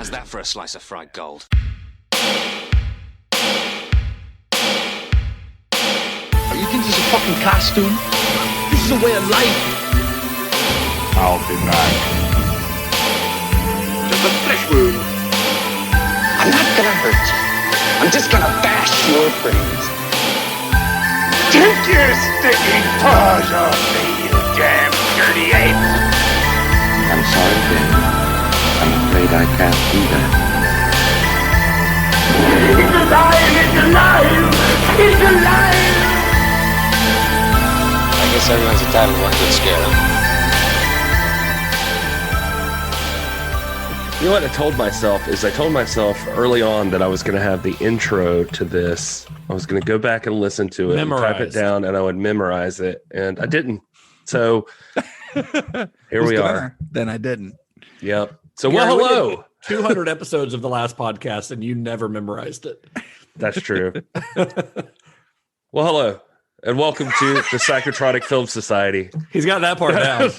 How's that for a slice of fried gold? You think this is a fucking costume? This is a way of life. I'll be back. Just a flesh wound. I'm not gonna hurt you. I'm just gonna bash your brains. Take your sticking paws off me, you damn dirty ape! I'm sorry, Dave. I'm afraid I can't do that. It's alive! It's alive! It's alive! I guess everyone's entitled to one good scare. You know what I told myself early on that I was going to have the intro to this. I was going to go back and listen to it, and type it down, and I would memorize it, and I didn't. So here we are. Then I didn't. Yep. So, well, hello. 200 episodes of the last podcast, and you never memorized it. That's true. Well, hello, and welcome to the Psychotronic Film Society. He's got that part down.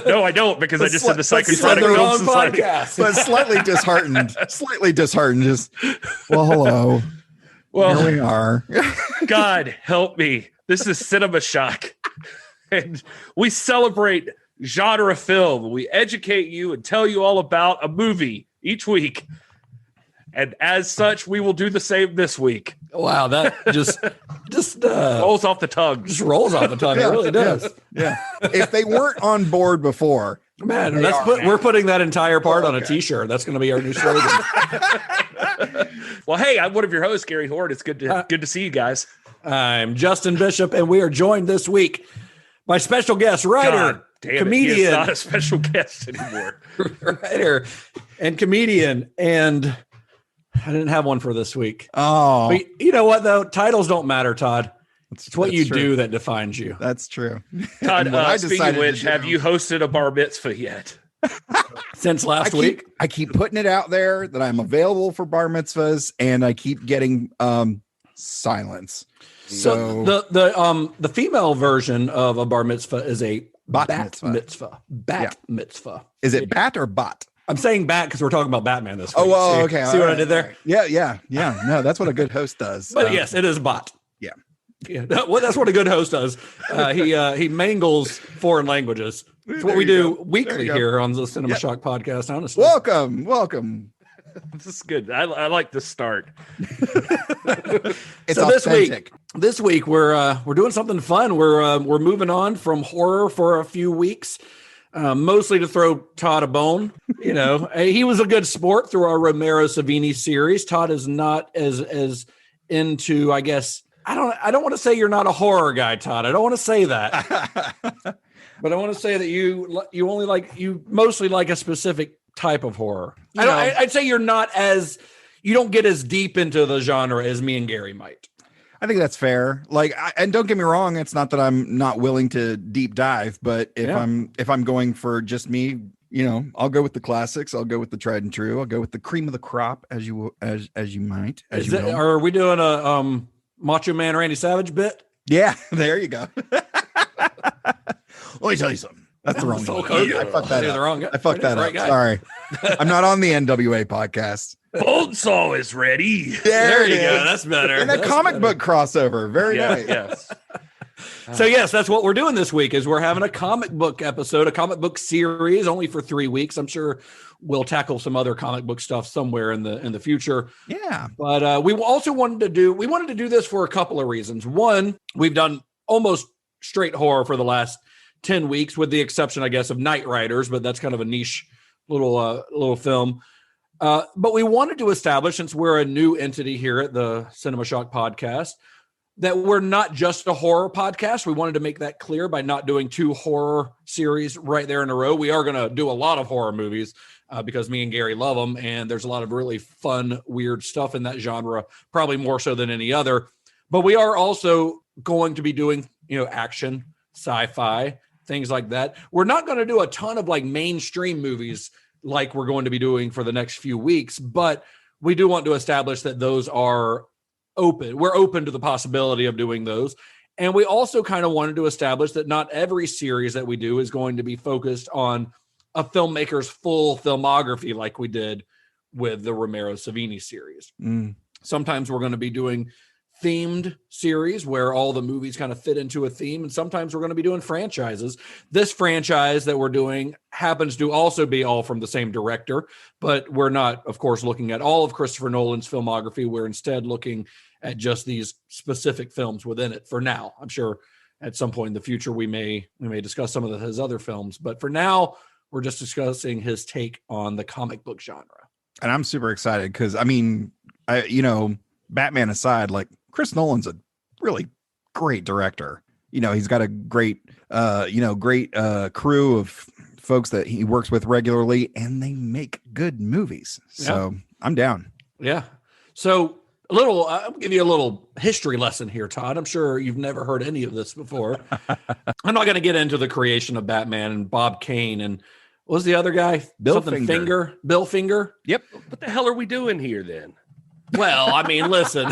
No, I don't, because I just said the Psychotronic Film Society. But slightly disheartened. Just, well, hello. Well, here we are. God help me. This is Cinema Shock. And we celebrate genre film. We educate you and tell you all about a movie each week. And as such, we will do the same this week. Wow, that just rolls off the tongue. Just rolls off the tongue. Yeah, it really does. Yeah. If they weren't on board before, man, we're putting that entire part on a T-shirt. That's going to be our new slogan. Well, hey, I'm one of your hosts, Gary Horde. It's good to see you guys. I'm Justin Bishop, and we are joined this week by special guest writer, comedian. He is not a special guest anymore. Writer and comedian, and I didn't have one for this week. Oh, but you know what though? Titles don't matter, Todd. It's what you true. do that defines you. That's true. Todd, speaking of which, have you hosted a bar mitzvah yet? Since last week? I keep putting it out there that I'm available for bar mitzvahs, and I keep getting silence. So the female version of a bar mitzvah is a bat mitzvah. Mitzvah. Is it bat or bot? I'm saying bat because we're talking about Batman this week. Oh, well, okay. See what I did there? Yeah. No, that's what a good host does. But yes, it is bot. Yeah. Well, that's what a good host does. He mangles foreign languages. It's what we do weekly here on the Cinema Shock podcast, honestly. Welcome. This is good. I like the start. It's so authentic. This week we're doing something fun. We're moving on from horror for a few weeks, mostly to throw Todd a bone. You know, he was a good sport through our Romero Savini series. Todd is not as into, I guess. I don't want to say you're not a horror guy, Todd. I don't want to say that, but I want to say that you mostly like a specific type of horror. I'd say you don't get as deep into the genre as me and Gary might. I think that's fair. And don't get me wrong, it's not that I'm not willing to deep dive, but if I'm going for just me, you know, I'll go with the classics. I'll go with the tried and true. I'll go with the cream of the crop, as you might. Are we doing a Macho Man Randy Savage bit? Yeah, there you go. Let me tell you something. That's the wrong guy. I fucked that up. I fucked that up. Sorry. I'm not on the NWA podcast. Bonesaw is ready. There you go. That's better. And a comic book crossover. Very nice. Yes. So yes, that's what we're doing this week is we're having a comic book episode, a comic book series only for 3 weeks. I'm sure we'll tackle some other comic book stuff somewhere in the future. Yeah. But we also wanted to do this for a couple of reasons. One, we've done almost straight horror for the last 10 weeks, with the exception, I guess, of Night Riders, but that's kind of a niche little film. But we wanted to establish, since we're a new entity here at the Cinema Shock podcast, that we're not just a horror podcast. We wanted to make that clear by not doing 2 horror series right there in a row. We are going to do a lot of horror movies because me and Gary love them, and there's a lot of really fun, weird stuff in that genre, probably more so than any other. But we are also going to be doing, action, sci-fi, things like that. We're not going to do a ton of mainstream movies like we're going to be doing for the next few weeks, but we do want to establish that those are open. We're open to the possibility of doing those. And we also kind of wanted to establish that not every series that we do is going to be focused on a filmmaker's full filmography like we did with the Romero Savini series. Sometimes we're going to be doing themed series where all the movies kind of fit into a theme, and sometimes we're going to be doing franchises. This franchise that we're doing happens to also be all from the same director, but we're not, of course, looking at all of Christopher Nolan's filmography. We're instead looking at just these specific films within it for now. I'm sure at some point in the future we may discuss some of his other films, but for now we're just discussing his take on the comic book genre. And I'm super excited because Batman aside, like, Chris Nolan's a really great director. He's got a great crew of folks that he works with regularly, and they make good movies. So I'm down. Yeah. So I'll give you a little history lesson here, Todd. I'm sure you've never heard any of this before. I'm not going to get into the creation of Batman and Bob Kane and what was the other guy? Bill Finger. Bill Finger. Yep. What the hell are we doing here then? Well, I mean, listen,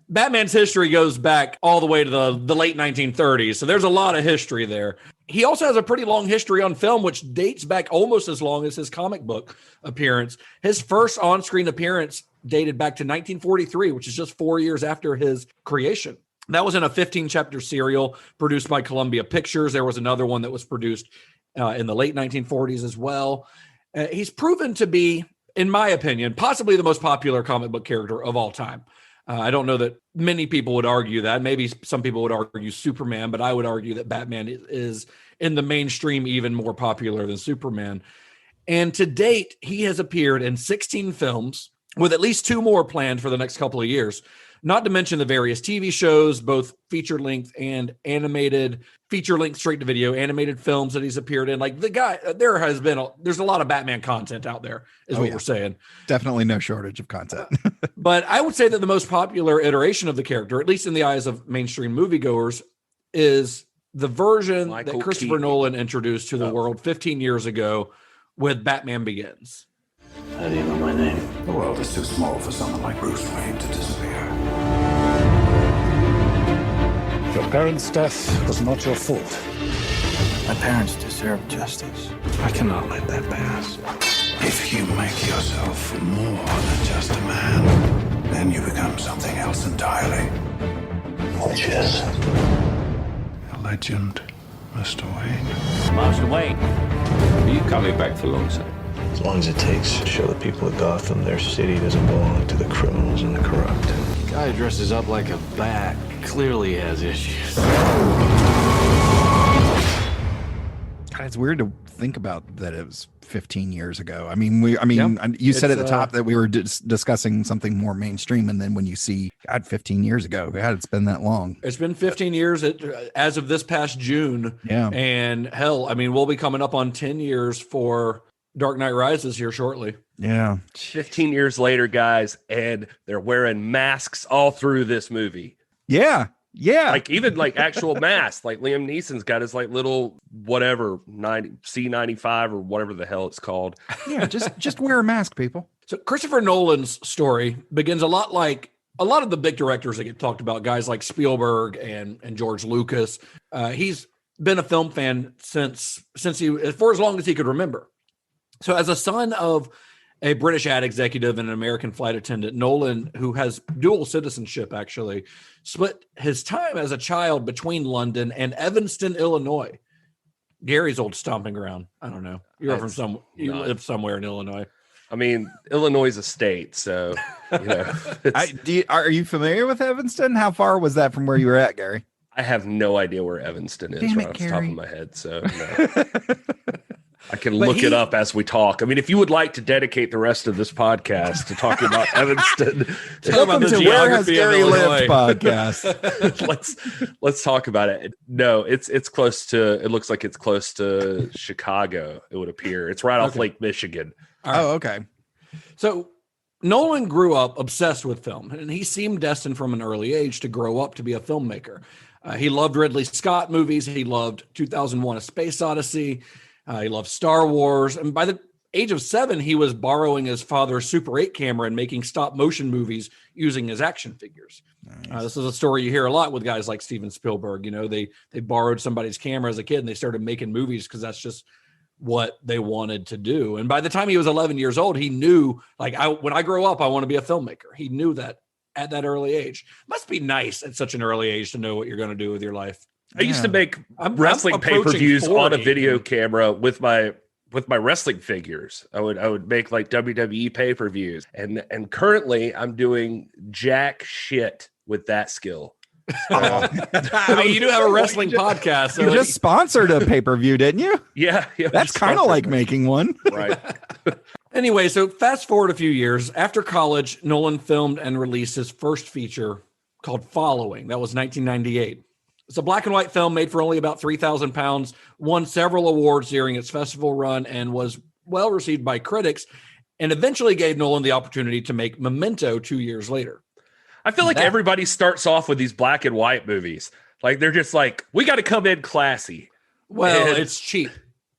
Batman's history goes back all the way to the late 1930s. So there's a lot of history there. He also has a pretty long history on film, which dates back almost as long as his comic book appearance. His first on-screen appearance dated back to 1943, which is just 4 years after his creation. That was in a 15-chapter serial produced by Columbia Pictures. There was another one that was produced in the late 1940s as well. He's proven to be, in my opinion, possibly the most popular comic book character of all time. I don't know that many people would argue that. Maybe some people would argue Superman, but I would argue that Batman is in the mainstream even more popular than Superman. And to date, he has appeared in 16 films, with at least 2 more planned for the next couple of years. Not to mention the various TV shows, both feature-length and animated, feature-length straight-to-video animated films that he's appeared in. Like, the guy, there's a lot of Batman content out there, is what we're saying. Definitely no shortage of content. But I would say that the most popular iteration of the character, at least in the eyes of mainstream moviegoers, is the version that Christopher Nolan introduced to the world 15 years ago with Batman Begins. How do you know my name? The world is too small for someone like Bruce Wayne to disappear. Your parents' death was not your fault. My parents deserve justice. I cannot let that pass. If you make yourself more than just a man, then you become something else entirely. Which is a legend, Mr. Wayne. Master Wayne, are you coming back for long, sir? As long as it takes to show the people of Gotham their city doesn't belong to the criminals and the corrupt. Guy dresses up like a bat clearly has issues. God, it's weird to think about that it was 15 years ago. You said at the top that we were discussing something more mainstream, and then when you see, God, 15 years ago, God, it's been that long. It's been 15 years as of this past June. Yeah. And hell, I mean, we'll be coming up on 10 years for Dark Knight Rises here shortly. Yeah. 15 years later, guys, and they're wearing masks all through this movie. Yeah. Yeah. Like, even like actual masks. Like Liam Neeson's got his like little whatever C95 or whatever the hell it's called. Yeah, just wear a mask, people. So Christopher Nolan's story begins a lot like a lot of the big directors that get talked about, guys like Spielberg and George Lucas. He's been a film fan since for as long as he could remember. So as a son of a British ad executive and an American flight attendant, Nolan, who has dual citizenship, actually split his time as a child between London and Evanston, Illinois. Gary's old stomping ground. I don't know. You live somewhere in Illinois. I mean, Illinois is a state, so are you familiar with Evanston? How far was that from where you were at, Gary? I have no idea where Evanston is off the top of my head. So no. I can look it up as we talk. I mean, if you would like to dedicate the rest of this podcast to talking about Evanston, welcome to Where Has Gary Lived podcast. let's talk about it. No, it's close to. It looks like it's close to Chicago. It would appear it's right off Lake Michigan. Right. Oh, okay. So Nolan grew up obsessed with film, and he seemed destined from an early age to grow up to be a filmmaker. He loved Ridley Scott movies. He loved 2001: A Space Odyssey. He loved Star Wars. And by the age of 7, he was borrowing his father's Super 8 camera and making stop motion movies using his action figures. Nice. This is a story you hear a lot with guys like Steven Spielberg. You know, they borrowed somebody's camera as a kid and they started making movies because that's just what they wanted to do. And by the time he was 11 years old, he knew, like, when I grow up, I want to be a filmmaker. He knew that at that early age. Must be nice at such an early age to know what you're going to do with your life. I used to make I'm wrestling pay-per-views 40. on a video camera with my wrestling figures. I would make like WWE pay-per-views. And currently I'm doing jack shit with that skill. I mean, you do have a wrestling podcast. So You just sponsored a pay-per-view, didn't you? Yeah. That's kind of like making one. Right. Anyway, so fast forward a few years. After college, Nolan filmed and released his first feature called Following. That was 1998. It's a black and white film made for only about £3,000, won several awards during its festival run, and was well received by critics, and eventually gave Nolan the opportunity to make Memento 2 years later. I feel like everybody starts off with these black and white movies. Like they're just like, we got to come in classy. Well, it's cheap.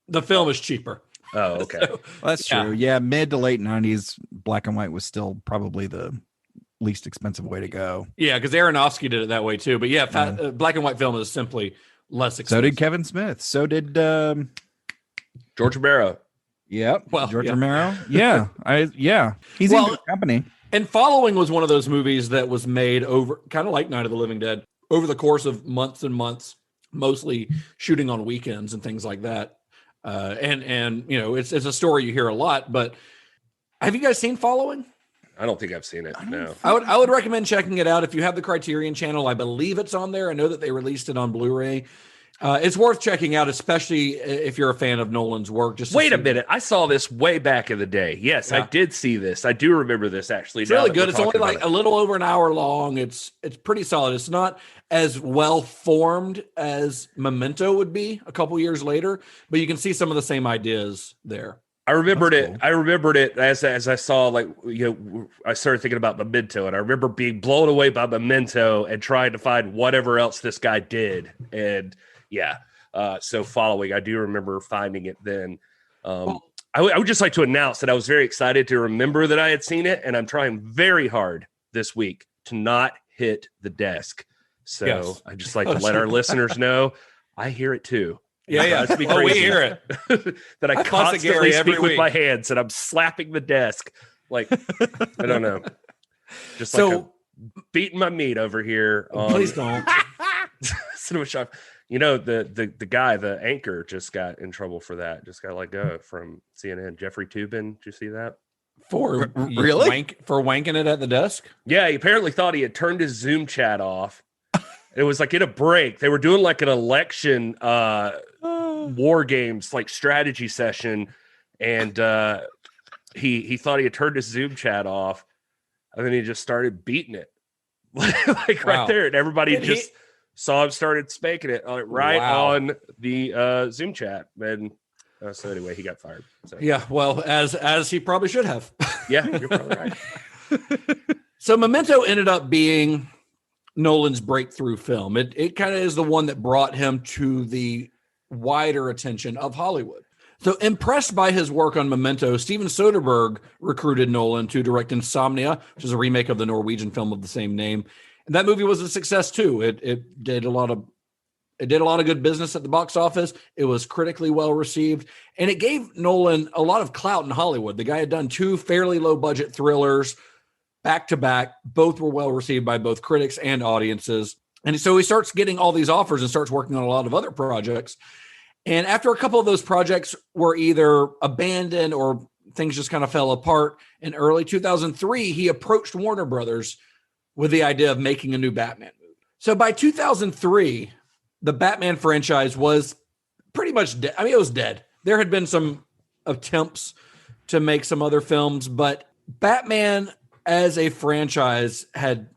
The film is cheaper. Oh, okay. Well, that's true. Yeah, mid to late 90s, black and white was still probably the least expensive way to go. Yeah, because Aronofsky did it that way too. But yeah, black and white film is simply less expensive. So did Kevin Smith. So did George Romero. Yep. Well, George yeah. Romero. Yeah. He's in good company. And Following was one of those movies that was made over, kind of like Night of the Living Dead, over the course of months and months, mostly shooting on weekends and things like that. And you know, it's a story you hear a lot. But have you guys seen Following? I don't think I've seen it. No. I would recommend checking it out if you have the Criterion channel. I believe it's on there. I know that they released it on Blu-ray. It's worth checking out, especially if you're a fan of Nolan's work. Just wait a minute, I saw this way back in the day. Yes, I did see this. I do remember this actually. It's really good. It's only like a little over an hour long. It's pretty solid. It's not as well formed as Memento would be a couple years later, but you can see some of the same ideas there. I remembered That's it. cool. I remembered it as I saw, like, you know, I started thinking about Memento, and I remember being blown away by Memento and trying to find whatever else this guy did. And yeah, so Following, I do remember finding it then. I would just like to announce that I was very excited to remember that I had seen it, and I'm trying very hard this week to not hit the desk. So Yes. I just like to let our listeners know I hear it too. Yeah. It's me Oh, we crazy. hear it. That I fuss at constantly Gary every speak with week. my hands and I'm slapping the desk. Like, I don't know. Just So- like I'm beating my meat over here. Please don't. Cinema Shop. You know, the guy, the anchor, just got in trouble for that. Just got let go from CNN. Jeffrey Toobin. Did you see that? For Really? for wanking it at the desk? Yeah, he apparently thought he had turned his Zoom chat off. It was like in a break. They were doing like an election war games, like strategy session. And he thought he had turned his Zoom chat off. And then he just started beating it. Like Wow. right there. And everybody And just saw him started spanking it right Wow. on the Zoom chat. And so anyway, he got fired. So Yeah, well, as he probably should have. yeah, you're probably right. So Memento ended up being Nolan's breakthrough film. It kind of is the one that brought him to the wider attention of Hollywood. So impressed by his work on Memento, Steven Soderbergh recruited Nolan to direct Insomnia, which is a remake of the Norwegian film of the same name. And that movie was a success too. It did a lot of good business at the box office. It was critically well received, and it gave Nolan a lot of clout in Hollywood. The guy had done 2 fairly low budget thrillers back to back. Both were well received by both critics and audiences. And so he starts getting all these offers and starts working on a lot of other projects. And after a couple of those projects were either abandoned or things just kind of fell apart, in early 2003, he approached Warner Brothers with the idea of making a new Batman movie. So by 2003, the Batman franchise was pretty much dead. I mean, it was dead. There had been some attempts to make some other films, but Batman as a franchise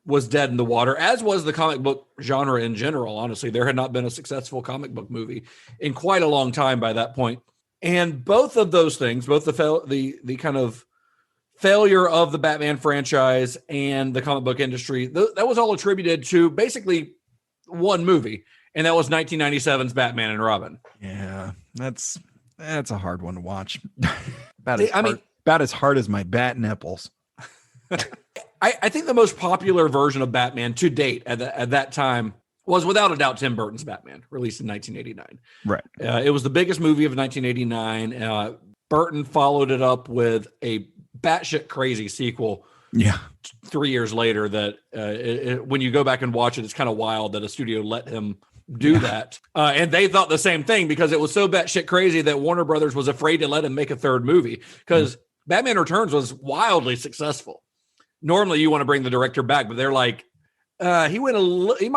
was dead in the water, as was the comic book genre in general. Honestly, there had not been a successful comic book movie in quite a long time by that point. And both of those things, both the kind of failure of the Batman franchise and the comic book industry, that was all attributed to basically one movie, and that was 1997's Batman and Robin. Yeah, that's a hard one to watch. See, about as hard as my bat nipples. I think the most popular version of Batman to date at that time was without a doubt Tim Burton's Batman, released in 1989. Right. It was the biggest movie of 1989. Burton followed it up with a batshit crazy sequel. Yeah. 3 years later that when you go back and watch it, it's kind of wild that a studio let him do that. And they thought the same thing because it was so batshit crazy that Warner Brothers was afraid to let him make a third movie because Batman Returns was wildly successful. Normally you want to bring the director back, but they're like, he might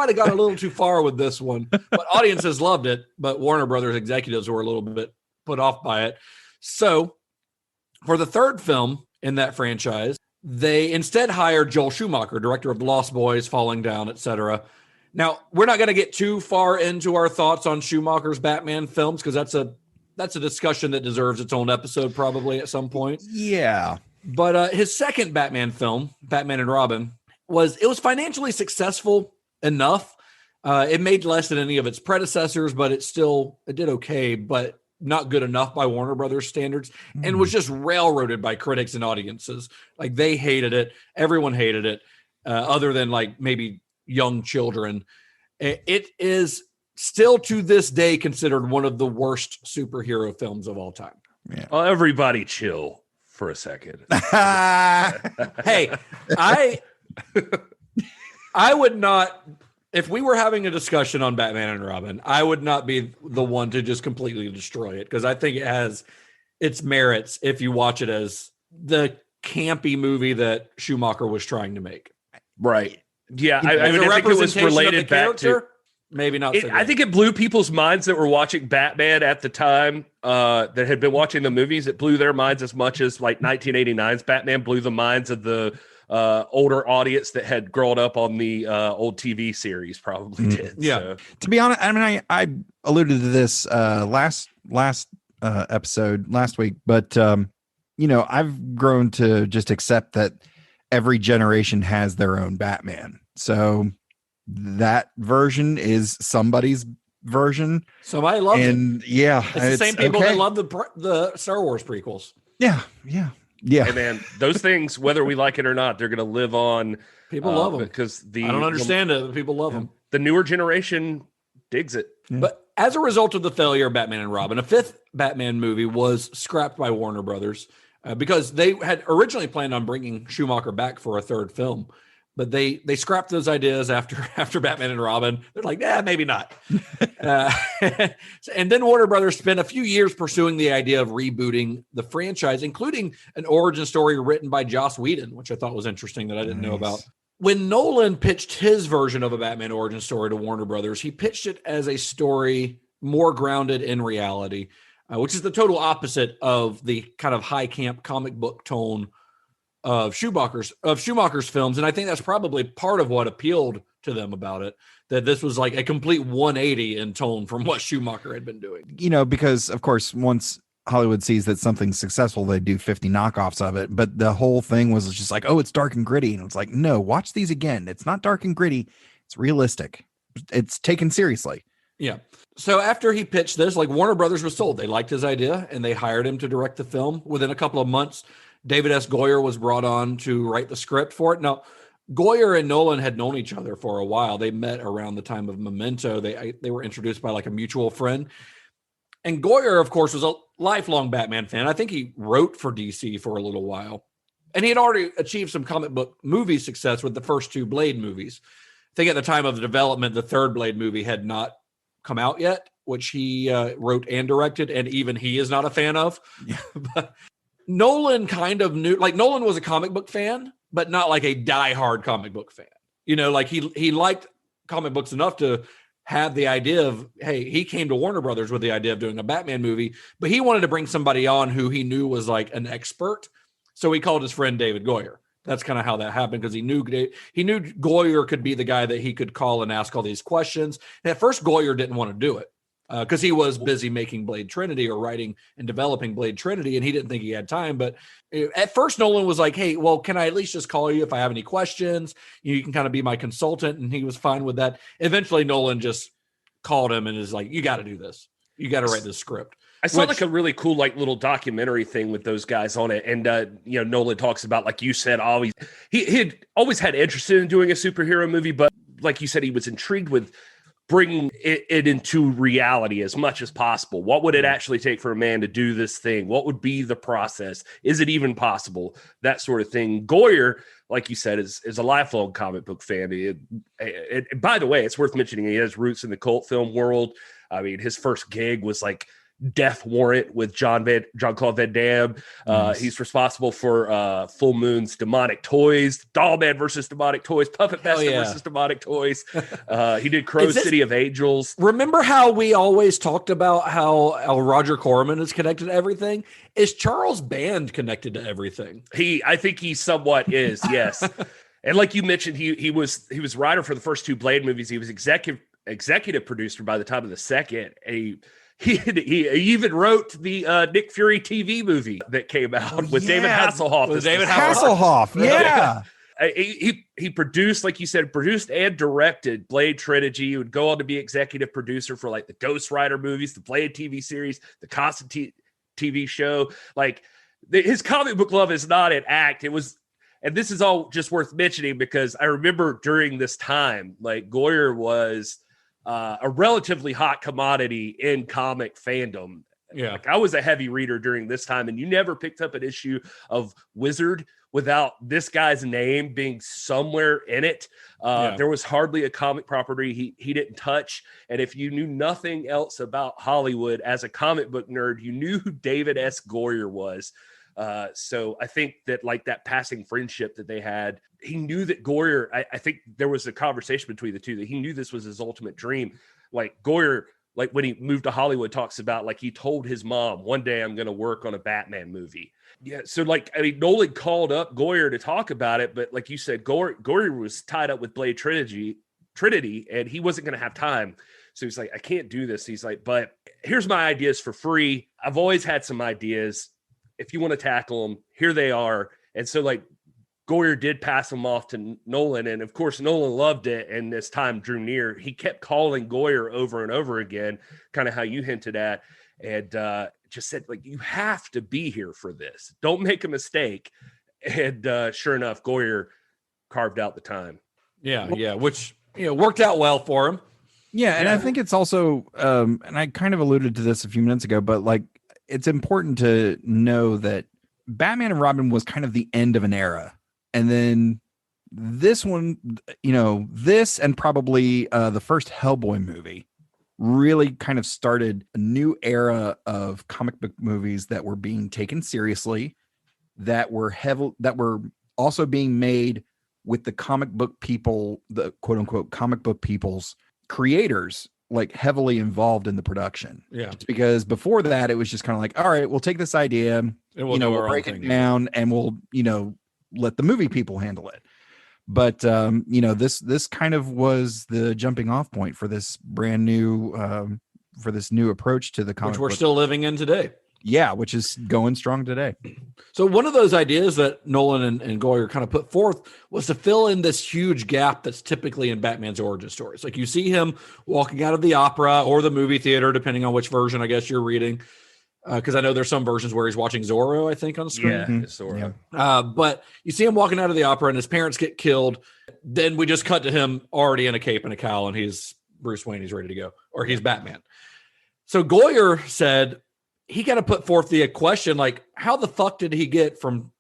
have gone a little too far with this one, but audiences loved it. But Warner Brothers executives were a little bit put off by it. So for the third film in that franchise, they instead hired Joel Schumacher, director of The Lost Boys, Falling Down, etc. Now, we're not going to get too far into our thoughts on Schumacher's Batman films because that's a discussion that deserves its own episode probably at some point. Yeah. But his second Batman film, Batman and Robin, was financially successful enough. It made less than any of its predecessors, but it did okay, but not good enough by Warner Brothers standards, and was just railroaded by critics and audiences. Like they hated it. Everyone hated it, other than like maybe young children. It is still to this day considered one of the worst superhero films of all time. Yeah. Well, everybody chill for a second. Hey, I would not, if we were having a discussion on Batman and Robin, I would not be the one to just completely destroy it because I think it has its merits if you watch it as the campy movie that Schumacher was trying to make. Right. Yeah. I As mean, a I think it was representation of the related back to. character, maybe not. So I think it blew people's minds that were watching Batman at the time, that had been watching the movies. It blew their minds as much as like 1989's Batman blew the minds of the older audience that had grown up on the old TV series probably did. Yeah. So. To be honest, I mean, I alluded to this last episode last week, but I've grown to just accept that every generation has their own Batman. So that version is somebody's version. Somebody loved it. And yeah, It's the same people that love the Star Wars prequels. Yeah. Hey man, those things, whether we like it or not, they're going to live on. People love them because I don't understand it, but people love them. The newer generation digs it. Yeah. But as a result of the failure of Batman and Robin, a fifth Batman movie was scrapped by Warner Brothers because they had originally planned on bringing Schumacher back for a third film. But they scrapped those ideas after Batman and Robin. They're like, maybe not. And then Warner Brothers spent a few years pursuing the idea of rebooting the franchise, including an origin story written by Joss Whedon, which I thought was interesting that I didn't know about. When Nolan pitched his version of a Batman origin story to Warner Brothers, he pitched it as a story more grounded in reality, which is the total opposite of the kind of high camp comic book tone of Schumacher's films. And I think that's probably part of what appealed to them about it, that this was like a complete 180 in tone from what Schumacher had been doing. Because of course, once Hollywood sees that something's successful, they do 50 knockoffs of it. But the whole thing was just like, oh, it's dark and gritty. And it's like, no, watch these again. It's not dark and gritty. It's realistic. It's taken seriously. Yeah. So after he pitched this, like Warner Brothers was sold. They liked his idea and they hired him to direct the film. Within a couple of months, David S. Goyer was brought on to write the script for it. Now, Goyer and Nolan had known each other for a while. They met around the time of Memento. They were introduced by like a mutual friend. And Goyer, of course, was a lifelong Batman fan. I think he wrote for DC for a little while. And he had already achieved some comic book movie success with the first two Blade movies. I think at the time of the development, the third Blade movie had not come out yet, which he wrote and directed, and even he is not a fan of. Yeah. But Nolan kind of knew, like Nolan was a comic book fan, but not like a diehard comic book fan. Like he liked comic books enough to have the idea of, hey, he came to Warner Brothers with the idea of doing a Batman movie, but he wanted to bring somebody on who he knew was like an expert. So he called his friend David Goyer. That's kind of how that happened, because he knew Goyer could be the guy that he could call and ask all these questions. And at first, Goyer didn't want to do it because he was busy making Blade Trinity or writing and developing Blade Trinity, and he didn't think he had time. But at first, Nolan was like, hey, well, can I at least just call you if I have any questions? You can kind of be my consultant. And he was fine with that. Eventually, Nolan just called him and is like, you got to do this. You got to write this script. I saw like a really cool, like little documentary thing with those guys on it. And, Nolan talks about, like you said, he had always had interest in doing a superhero movie, but like you said, he was intrigued with bringing it into reality as much as possible. What would it actually take for a man to do this thing? What would be the process? Is it even possible? That sort of thing. Goyer, like you said, is a lifelong comic book fan. By the way, it's worth mentioning he has roots in the cult film world. I mean, his first gig was like Death Warrant with Jean-Claude Van Damme. Nice. He's responsible for Full Moon's Demonic Toys, Dollman versus Demonic Toys, Puppet Master versus Demonic Toys. He did Crow City of Angels. Remember how we always talked about how Roger Corman is connected to everything? Is Charles Band connected to everything? I think he somewhat is, yes. And like you mentioned, he was writer for the first 2 Blade movies. He was executive producer by the time of the second. He even wrote the Nick Fury TV movie that came out with David Hasselhoff. With David Hasselhoff, yeah. He produced, like you said, produced and directed Blade trilogy. He would go on to be executive producer for like the Ghost Rider movies, the Blade TV series, the Constantine TV show. Like his comic book love is not an act. It was, and this is all just worth mentioning because I remember during this time, like Goyer was a relatively hot commodity in comic fandom. Yeah. Like I was a heavy reader during this time, and you never picked up an issue of Wizard without this guy's name being somewhere in it. There was hardly a comic property he didn't touch. And if you knew nothing else about Hollywood as a comic book nerd, you knew who David S. Goyer was. So I think that like that passing friendship that they had, he knew that Goyer, I think there was a conversation between the two that he knew this was his ultimate dream. Like Goyer, like when he moved to Hollywood, talks about like he told his mom, one day I'm going to work on a Batman movie. Yeah. So like, I mean, Nolan called up Goyer to talk about it, but like you said, Goyer was tied up with Blade Trinity, and he wasn't going to have time. So he's like, I can't do this. He's like, but here's my ideas for free. I've always had some ideas. If you want to tackle them, here they are. And so like Goyer did pass them off to Nolan. And of course, Nolan loved it. And as time drew near, he kept calling Goyer over and over again, kind of how you hinted at, and just said like, you have to be here for this. Don't make a mistake. And sure enough, Goyer carved out the time. Yeah. Which, worked out well for him. Yeah. And I think it's also, and I kind of alluded to this a few minutes ago, but like, it's important to know that Batman and Robin was kind of the end of an era. And then this one, this and probably the first Hellboy movie really kind of started a new era of comic book movies that were being taken seriously, that were also being made with the comic book people, the quote unquote comic book people's creators, like heavily involved in the production. Yeah. Just because before that, it was just kind of like, all right, we'll take this idea, and we'll break it down and we'll, let the movie people handle it. But, this kind of was the jumping off point for this brand new, for this new approach to the comic which we're book. still living in today. Yeah. Which is going strong today. So one of those ideas that Nolan and Goyer kind of put forth was to fill in this huge gap that's typically in Batman's origin stories. Like you see him walking out of the opera or the movie theater, depending on which version I guess you're reading. Because I know there's some versions where he's watching Zorro, I think, on screen. Yeah, Zorro. Yeah. But you see him walking out of the opera and his parents get killed. Then we just cut to him already in a cape and a cowl, and he's Bruce Wayne. He's ready to go, or he's Batman. So Goyer said he got to put forth the question, like, how the fuck did he get from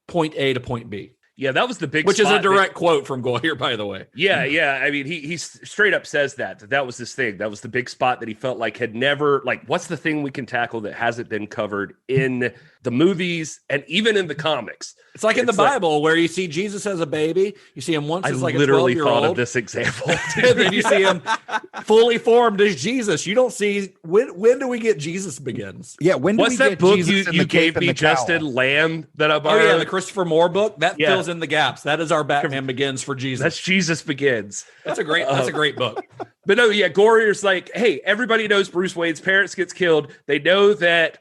point A to point B? Yeah, that was the big Which is a spot direct quote from Goyer, by the way. Yeah. I mean, he straight up says that was his thing. That was the big spot that he felt like had never, like, what's the thing we can tackle that hasn't been covered in the movies and even in the comics? It's like in the Bible where you see Jesus as a baby. You see him once as like a 12-year-old. I literally thought of this example. And then you see him fully formed as Jesus. You don't see, when do we get Jesus Begins? Yeah. What's that book you gave me, Justin? Lamb that I borrowed? Oh, yeah, the Christopher Moore book. That fills in the gaps. That is our Batman Begins for Jesus. That's Jesus Begins. That's a great book. But no, yeah, Goyer's like, hey, everybody knows Bruce Wayne's parents gets killed. They know that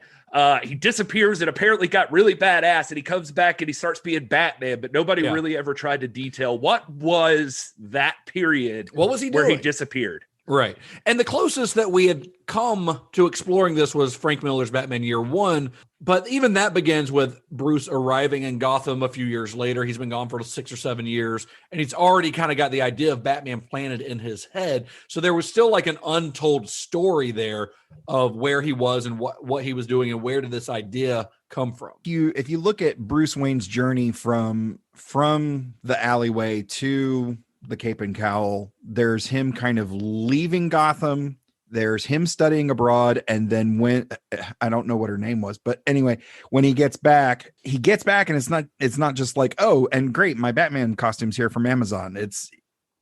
he disappears and apparently got really badass, and he comes back and he starts being Batman, but nobody really ever tried to detail what was that period. What was he doing? Where he disappeared. Right. And the closest that we had come to exploring this was Frank Miller's Batman Year One. But even that begins with Bruce arriving in Gotham a few years later. He's been gone for 6 or 7 years, and he's already kind of got the idea of Batman planted in his head. So there was still like an untold story there of where he was and what he was doing and where did this idea come from. If you look at Bruce Wayne's journey from the alleyway to the Cape and Cowl, there's him kind of leaving Gotham. There's him studying abroad. And then when, I don't know what her name was, but anyway, when he gets back and it's not just like, oh, and great, my Batman costume's here from Amazon. It's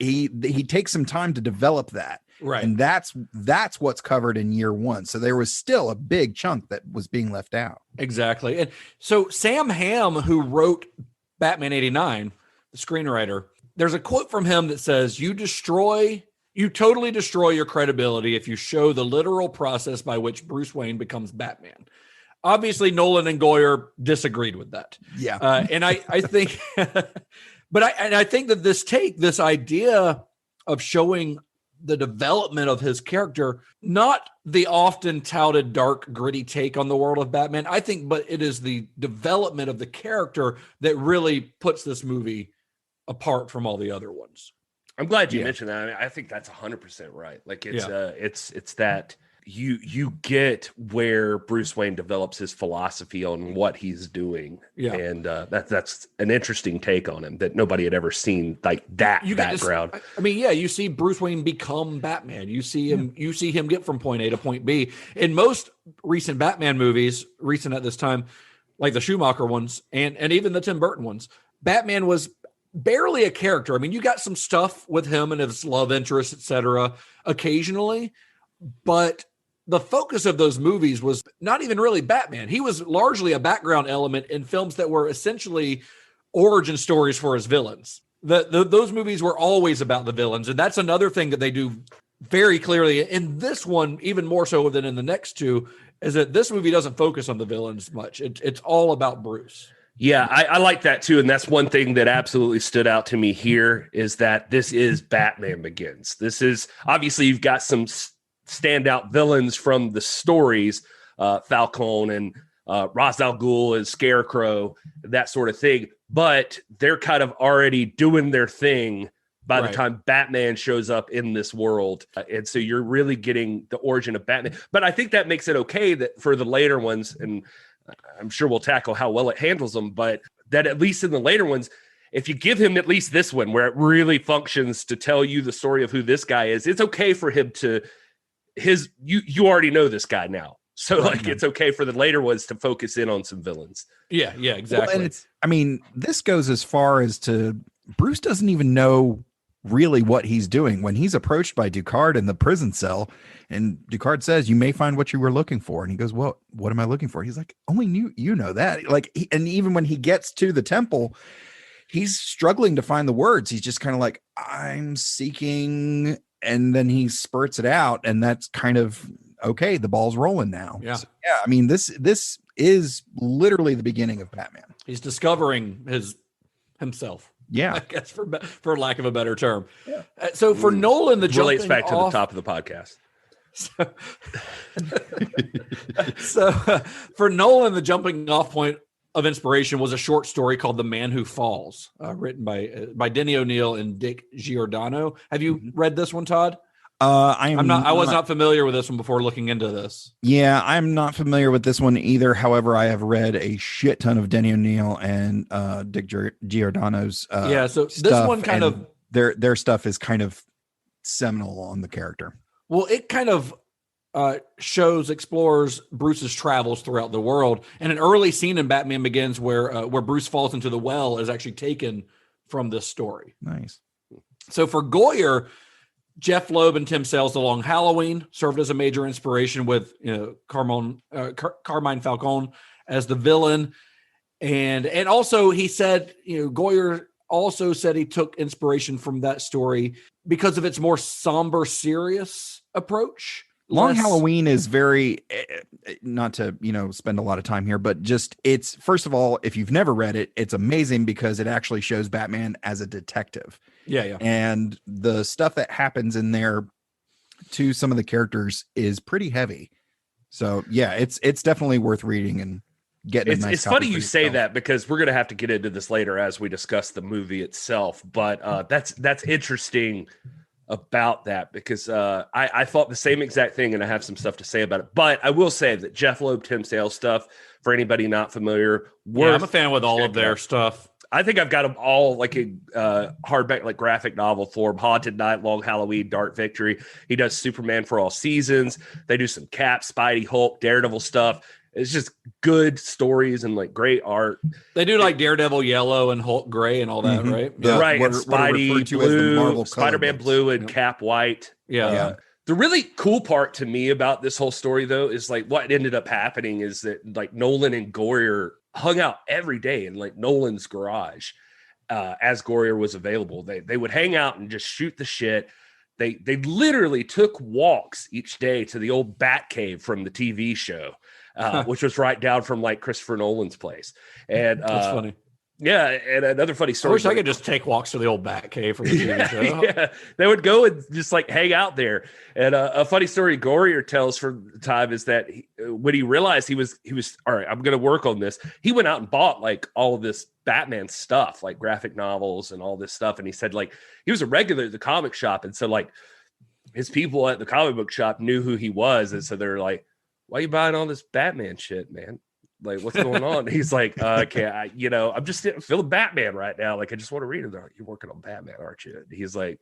he takes some time to develop that. Right. And that's what's covered in Year One. So there was still a big chunk that was being left out. Exactly. And so Sam Hamm, who wrote Batman 89, the screenwriter, there's a quote from him that says, you totally destroy your credibility if you show the literal process by which Bruce Wayne becomes Batman. Obviously, Nolan and Goyer disagreed with that. Yeah. And I think, I think that this idea of showing the development of his character, not the often touted dark, gritty take on the world of Batman, I think, but it is the development of the character that really puts this movie apart from all the other ones. I'm glad you mentioned that. I mean, I think that's 100% right. Like it's that you get where Bruce Wayne develops his philosophy on what he's doing. Yeah. And that's an interesting take on him that nobody had ever seen, like that background. You see Bruce Wayne become Batman. You see him get from point A to point B. In most recent Batman movies, recent at this time, like the Schumacher ones and even the Tim Burton ones, Batman was barely a character. I mean, you got some stuff with him and his love interest, etc., occasionally, but the focus of those movies was not even really Batman. He was largely a background element in films that were essentially origin stories for his villains. Those movies were always about the villains, and that's another thing that they do very clearly in this one, even more so than in the next two, is that this movie doesn't focus on the villains much. It's all about Bruce. Yeah, I like that too. And that's one thing that absolutely stood out to me here is that this is Batman Begins. This is obviously you've got some standout villains from the stories, Falcone and Ra's al Ghul and Scarecrow, that sort of thing. But they're kind of already doing their thing by the time Batman shows up in this world. And so you're really getting the origin of Batman. But I think that makes it okay that for the later ones, and I'm sure we'll tackle how well it handles them, but that at least in the later ones, if you give him at least this one where it really functions to tell you the story of who this guy is, it's okay for him to you already know this guy now. So it's okay for the later ones to focus in on some villains. Yeah, exactly. Well, and this goes as far as to Bruce doesn't even know really what he's doing when he's approached by Ducard in the prison cell, and Ducard says, "You may find what you were looking for," and he goes, "Well, what am I looking for?" He's like, "Only you know that." Like, and even when he gets to the temple, he's struggling to find the words. He's just kind of like, "I'm seeking," and then he spurts it out, and that's kind of okay. The ball's rolling now. Yeah, so, yeah. I mean, this is literally the beginning of Batman. He's discovering himself. Yeah, I guess for lack of a better term. Yeah. So for Nolan, the relates back to the top of the podcast. So for Nolan, the jumping off point of inspiration was a short story called "The Man Who Falls," written by Denny O'Neil and Dick Giordano. Have you read this one, Todd? I was not familiar with this one before looking into this. Yeah, I'm not familiar with this one either. However, I have read a shit ton of Denny O'Neil and Dick Giordano's so this one kind of their stuff is kind of seminal on the character. Well, it kind of explores Bruce's travels throughout the world, and an early scene in Batman Begins where Bruce falls into the well is actually taken from this story. Nice. So for Goyer, Jeff Loeb and Tim Sale's The Long Halloween served as a major inspiration with Carmine Falcone as the villain. And also he said, Goyer also said he took inspiration from that story because of its more somber, serious approach. Long Halloween is very, not to, spend a lot of time here, but just it's, first of all, if you've never read it, it's amazing because it actually shows Batman as a detective. Yeah. And the stuff that happens in there, to some of the characters is pretty heavy. So yeah, it's definitely worth reading and getting. It's funny you say that, because we're going to have to get into this later as we discuss the movie itself. But that's interesting about that, because I thought the same exact thing, and I have some stuff to say about it. But I will say that Jeff Loeb, Tim Sale stuff, for anybody not familiar, I'm a fan with all of their stuff. I think I've got them all like a hardback, like graphic novel form. Haunted Night, Long Halloween, Dark Victory. He does Superman for All Seasons. They do some Cap, Spidey, Hulk, Daredevil stuff. It's just good stories and like great art. They do like Daredevil Yellow and Hulk Gray and all that, right? Yeah. Right. What and are Spidey referred to as the Blue, Marvel Spider-Man color Blue, books. and Cap White. Yeah. The really cool part to me about this whole story, though, is like what ended up happening is that like Nolan and Goyer hung out every day in like Nolan's garage as Goyer was available. They would hang out and just shoot the shit. They literally took walks each day to the old Bat Cave from the TV show, which was right down from like Christopher Nolan's place. And That's funny. Yeah, and another funny I story. wish I could just take walks to the old Bat Cave from the TV show. Yeah, they would go and just like hang out there. And a funny story Goyer tells from the time is that when he realized he was all right, I'm going to work on this. He went out and bought like all of this Batman stuff, like graphic novels and all this stuff. And he said like he was a regular at the comic shop, and so like his people at the comic book shop knew who he was, and so they're like, "Why are you buying all this Batman shit, man? Like, what's going on?" He's like, "Okay, I'm just feeling Batman right now. Like, I just want to read it." They're like, "You're working on Batman, aren't you?" And he's like,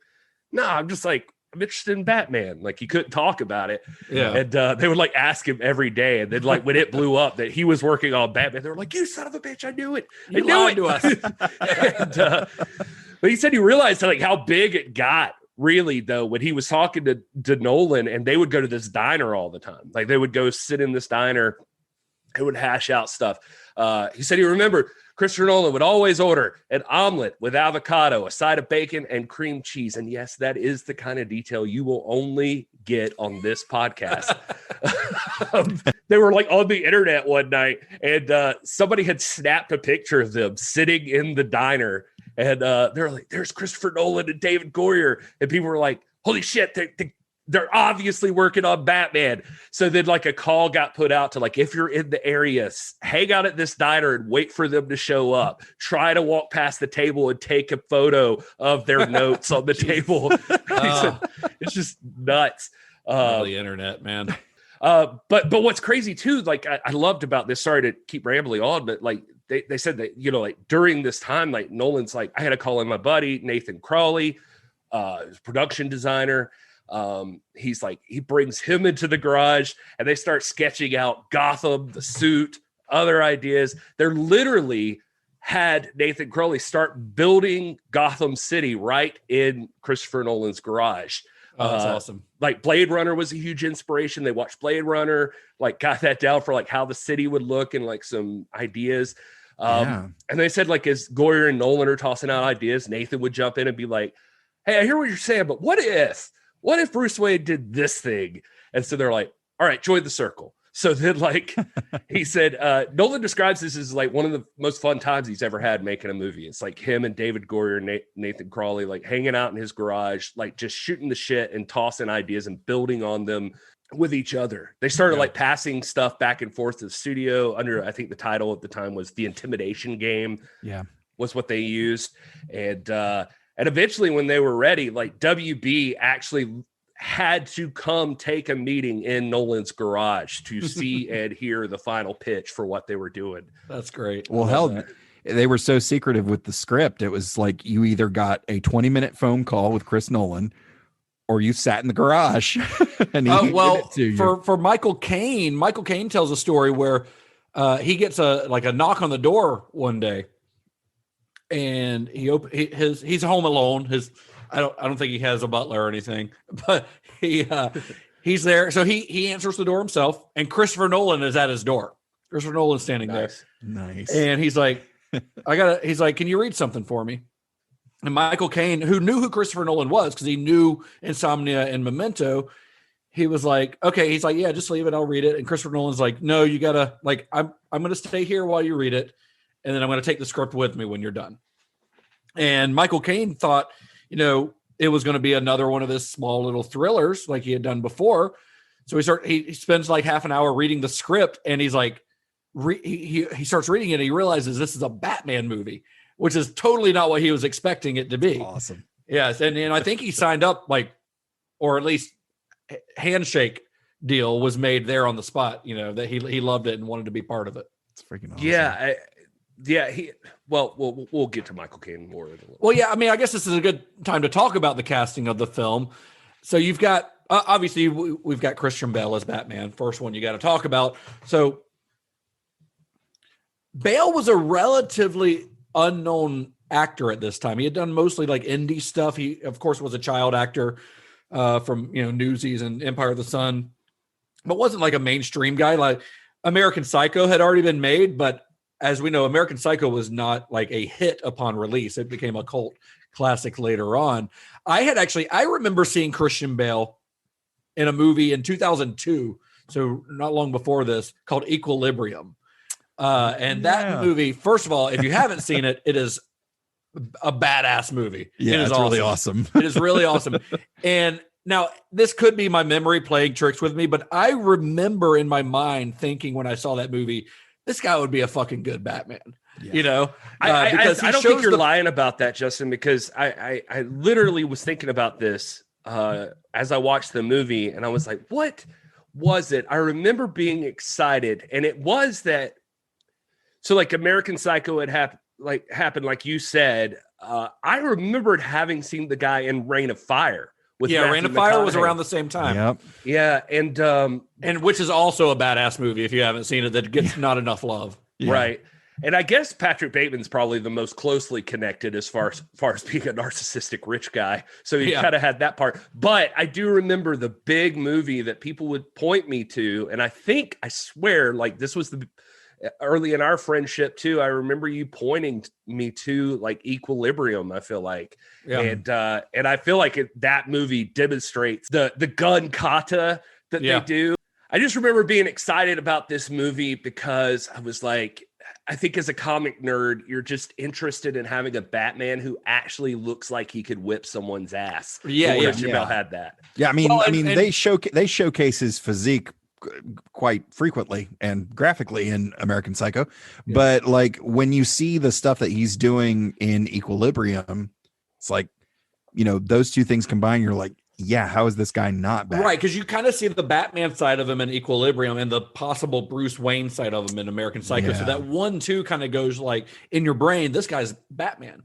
"No, I'm just like, I'm interested in Batman." Like, he couldn't talk about it. Yeah. And they would like ask him every day. And then like when it blew up that he was working on Batman, they were like, "You son of a bitch, I knew it. I You knew lied it." to us. And, but he said he realized like how big it got. Really, though, when he was talking to Nolan, and they would go to this diner all the time. Like, they would go sit in this diner. It would hash out stuff. He said he remembered Christopher Nolan would always order an omelet with avocado, a side of bacon, and cream cheese. And yes, that is the kind of detail you will only get on this podcast. They were like on the internet one night, and somebody had snapped a picture of them sitting in the diner. And they're like, "There's Christopher Nolan and David Goyer." And people were like, "Holy shit, they're obviously working on Batman." So then like a call got put out to like, if you're in the area, hang out at this diner and wait for them to show up. Try to walk past the table and take a photo of their notes on the table. It's just nuts. The internet, man. But what's crazy too, like I loved about this, sorry to keep rambling on, but like they said that, like during this time, like Nolan's like, I had to call in my buddy, Nathan Crawley, production designer. He's like, he brings him into the garage and they start sketching out Gotham, the suit, other ideas. They're literally had Nathan Crowley start building Gotham City right in Christopher Nolan's garage. Oh, that's awesome. Like Blade Runner was a huge inspiration. They watched Blade Runner, like got that down for like how the city would look and like some ideas. And they said like as Goyer and Nolan are tossing out ideas, Nathan would jump in and be like, "Hey, I hear what you're saying, but what if Bruce Wayne did this thing?" And so they're like, "All right, join the circle." So then like he said, Nolan describes this as like one of the most fun times he's ever had making a movie. It's like him and David Goyer and Nathan Crawley, like hanging out in his garage, like just shooting the shit and tossing ideas and building on them with each other. They started like passing stuff back and forth to the studio under, I think the title at the time was The Intimidation Game. Yeah. Was what they used. And eventually when they were ready, like WB actually had to come take a meeting in Nolan's garage to see and hear the final pitch for what they were doing. That's great. Well, hell, they were so secretive with the script. It was like you either got a 20-minute phone call with Chris Nolan or you sat in the garage. And he for Michael Caine tells a story where he gets a knock on the door one day, and he's home alone. I don't think he has a butler or anything, but he's there. So he answers the door himself, and Christopher Nolan is at his door. Christopher Nolan's standing there. Nice. And he's like, he's like, "Can you read something for me?" And Michael Caine, who knew who Christopher Nolan was because he knew Insomnia and Memento, he was like, "Okay." He's like, "Yeah, just leave it. I'll read it." And Christopher Nolan's like, "No, you gotta, like, I'm going to stay here while you read it. And then I'm going to take the script with me when you're done." And Michael Caine thought, it was going to be another one of his small little thrillers like he had done before. So he spends like half an hour reading the script, and he's like, he starts reading it, and he realizes this is a Batman movie, which is totally not what he was expecting it to be. Awesome. Yes, and I think he signed up or at least handshake deal was made there on the spot. That he loved it and wanted to be part of it. It's freaking awesome. Yeah. We'll get to Michael Caine more. Well, yeah. I mean, I guess this is a good time to talk about the casting of the film. So you've got obviously we've got Christian Bale as Batman. First one you got to talk about. So Bale was a relatively unknown actor at this time. He had done mostly like indie stuff. He, of course, was a child actor from Newsies and Empire of the Sun, but wasn't like a mainstream guy. Like American Psycho had already been made, but as we know, American Psycho was not like a hit upon release. It became a cult classic later on. I remember seeing Christian Bale in a movie in 2002, so not long before this, called Equilibrium. And that movie, first of all, if you haven't seen it, it is a badass movie. Yeah, it is it's really awesome. It is really awesome. And now this could be my memory playing tricks with me, but I remember in my mind thinking when I saw that movie, this guy would be a fucking good Batman. Yeah. Because I don't think you're lying about that, Justin, because I literally was thinking about this as I watched the movie, and I was like, what was it? I remember being excited, and it was that. So like American Psycho had happened, like you said. I remembered having seen the guy in Reign of Fire. Reign of Fire was around the same time. Yep. Yeah, and which is also a badass movie if you haven't seen it, that gets not enough love. Yeah. Right. And I guess Patrick Bateman's probably the most closely connected as far as being a narcissistic rich guy. So he kind of had that part. But I do remember the big movie that people would point me to, and I swear, like this was the early in our friendship too. I remember you pointing me to like Equilibrium, I feel like. Yeah. And I feel like that movie demonstrates the gun kata that they do. I just remember being excited about this movie because I was like, I think as a comic nerd, you're just interested in having a Batman who actually looks like he could whip someone's ass. Christian Bale had that. Yeah, I mean, they showcase his physique quite frequently and graphically in American Psycho, but like when you see the stuff that he's doing in Equilibrium, it's like, those two things combined, you're like, yeah, how is this guy not bad? Right, because you kind of see the Batman side of him in Equilibrium and the possible Bruce Wayne side of him in American Psycho. So that 1-2 kind of goes like in your brain, this guy's Batman.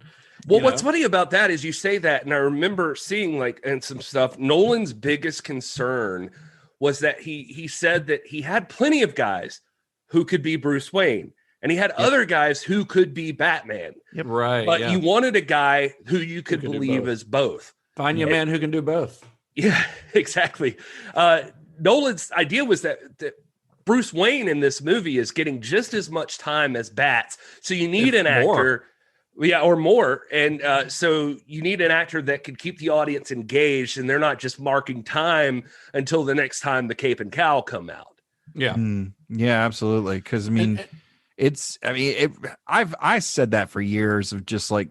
Well, what's funny about that is you say that, and I remember seeing like in some stuff, Nolan's biggest concern was that he said that he had plenty of guys who could be Bruce Wayne, and he had other guys who could be Batman. Yep. Right. But you wanted a guy who you could believe as both. Find you a man who can do both. Yeah, exactly. Nolan's idea was that Bruce Wayne in this movie is getting just as much time as Bats. So you need an actor. Yeah, or more. And so you need an actor that can keep the audience engaged, and they're not just marking time until the next time the cape and cowl come out. Yeah. Yeah, absolutely. Because I said that for years of just like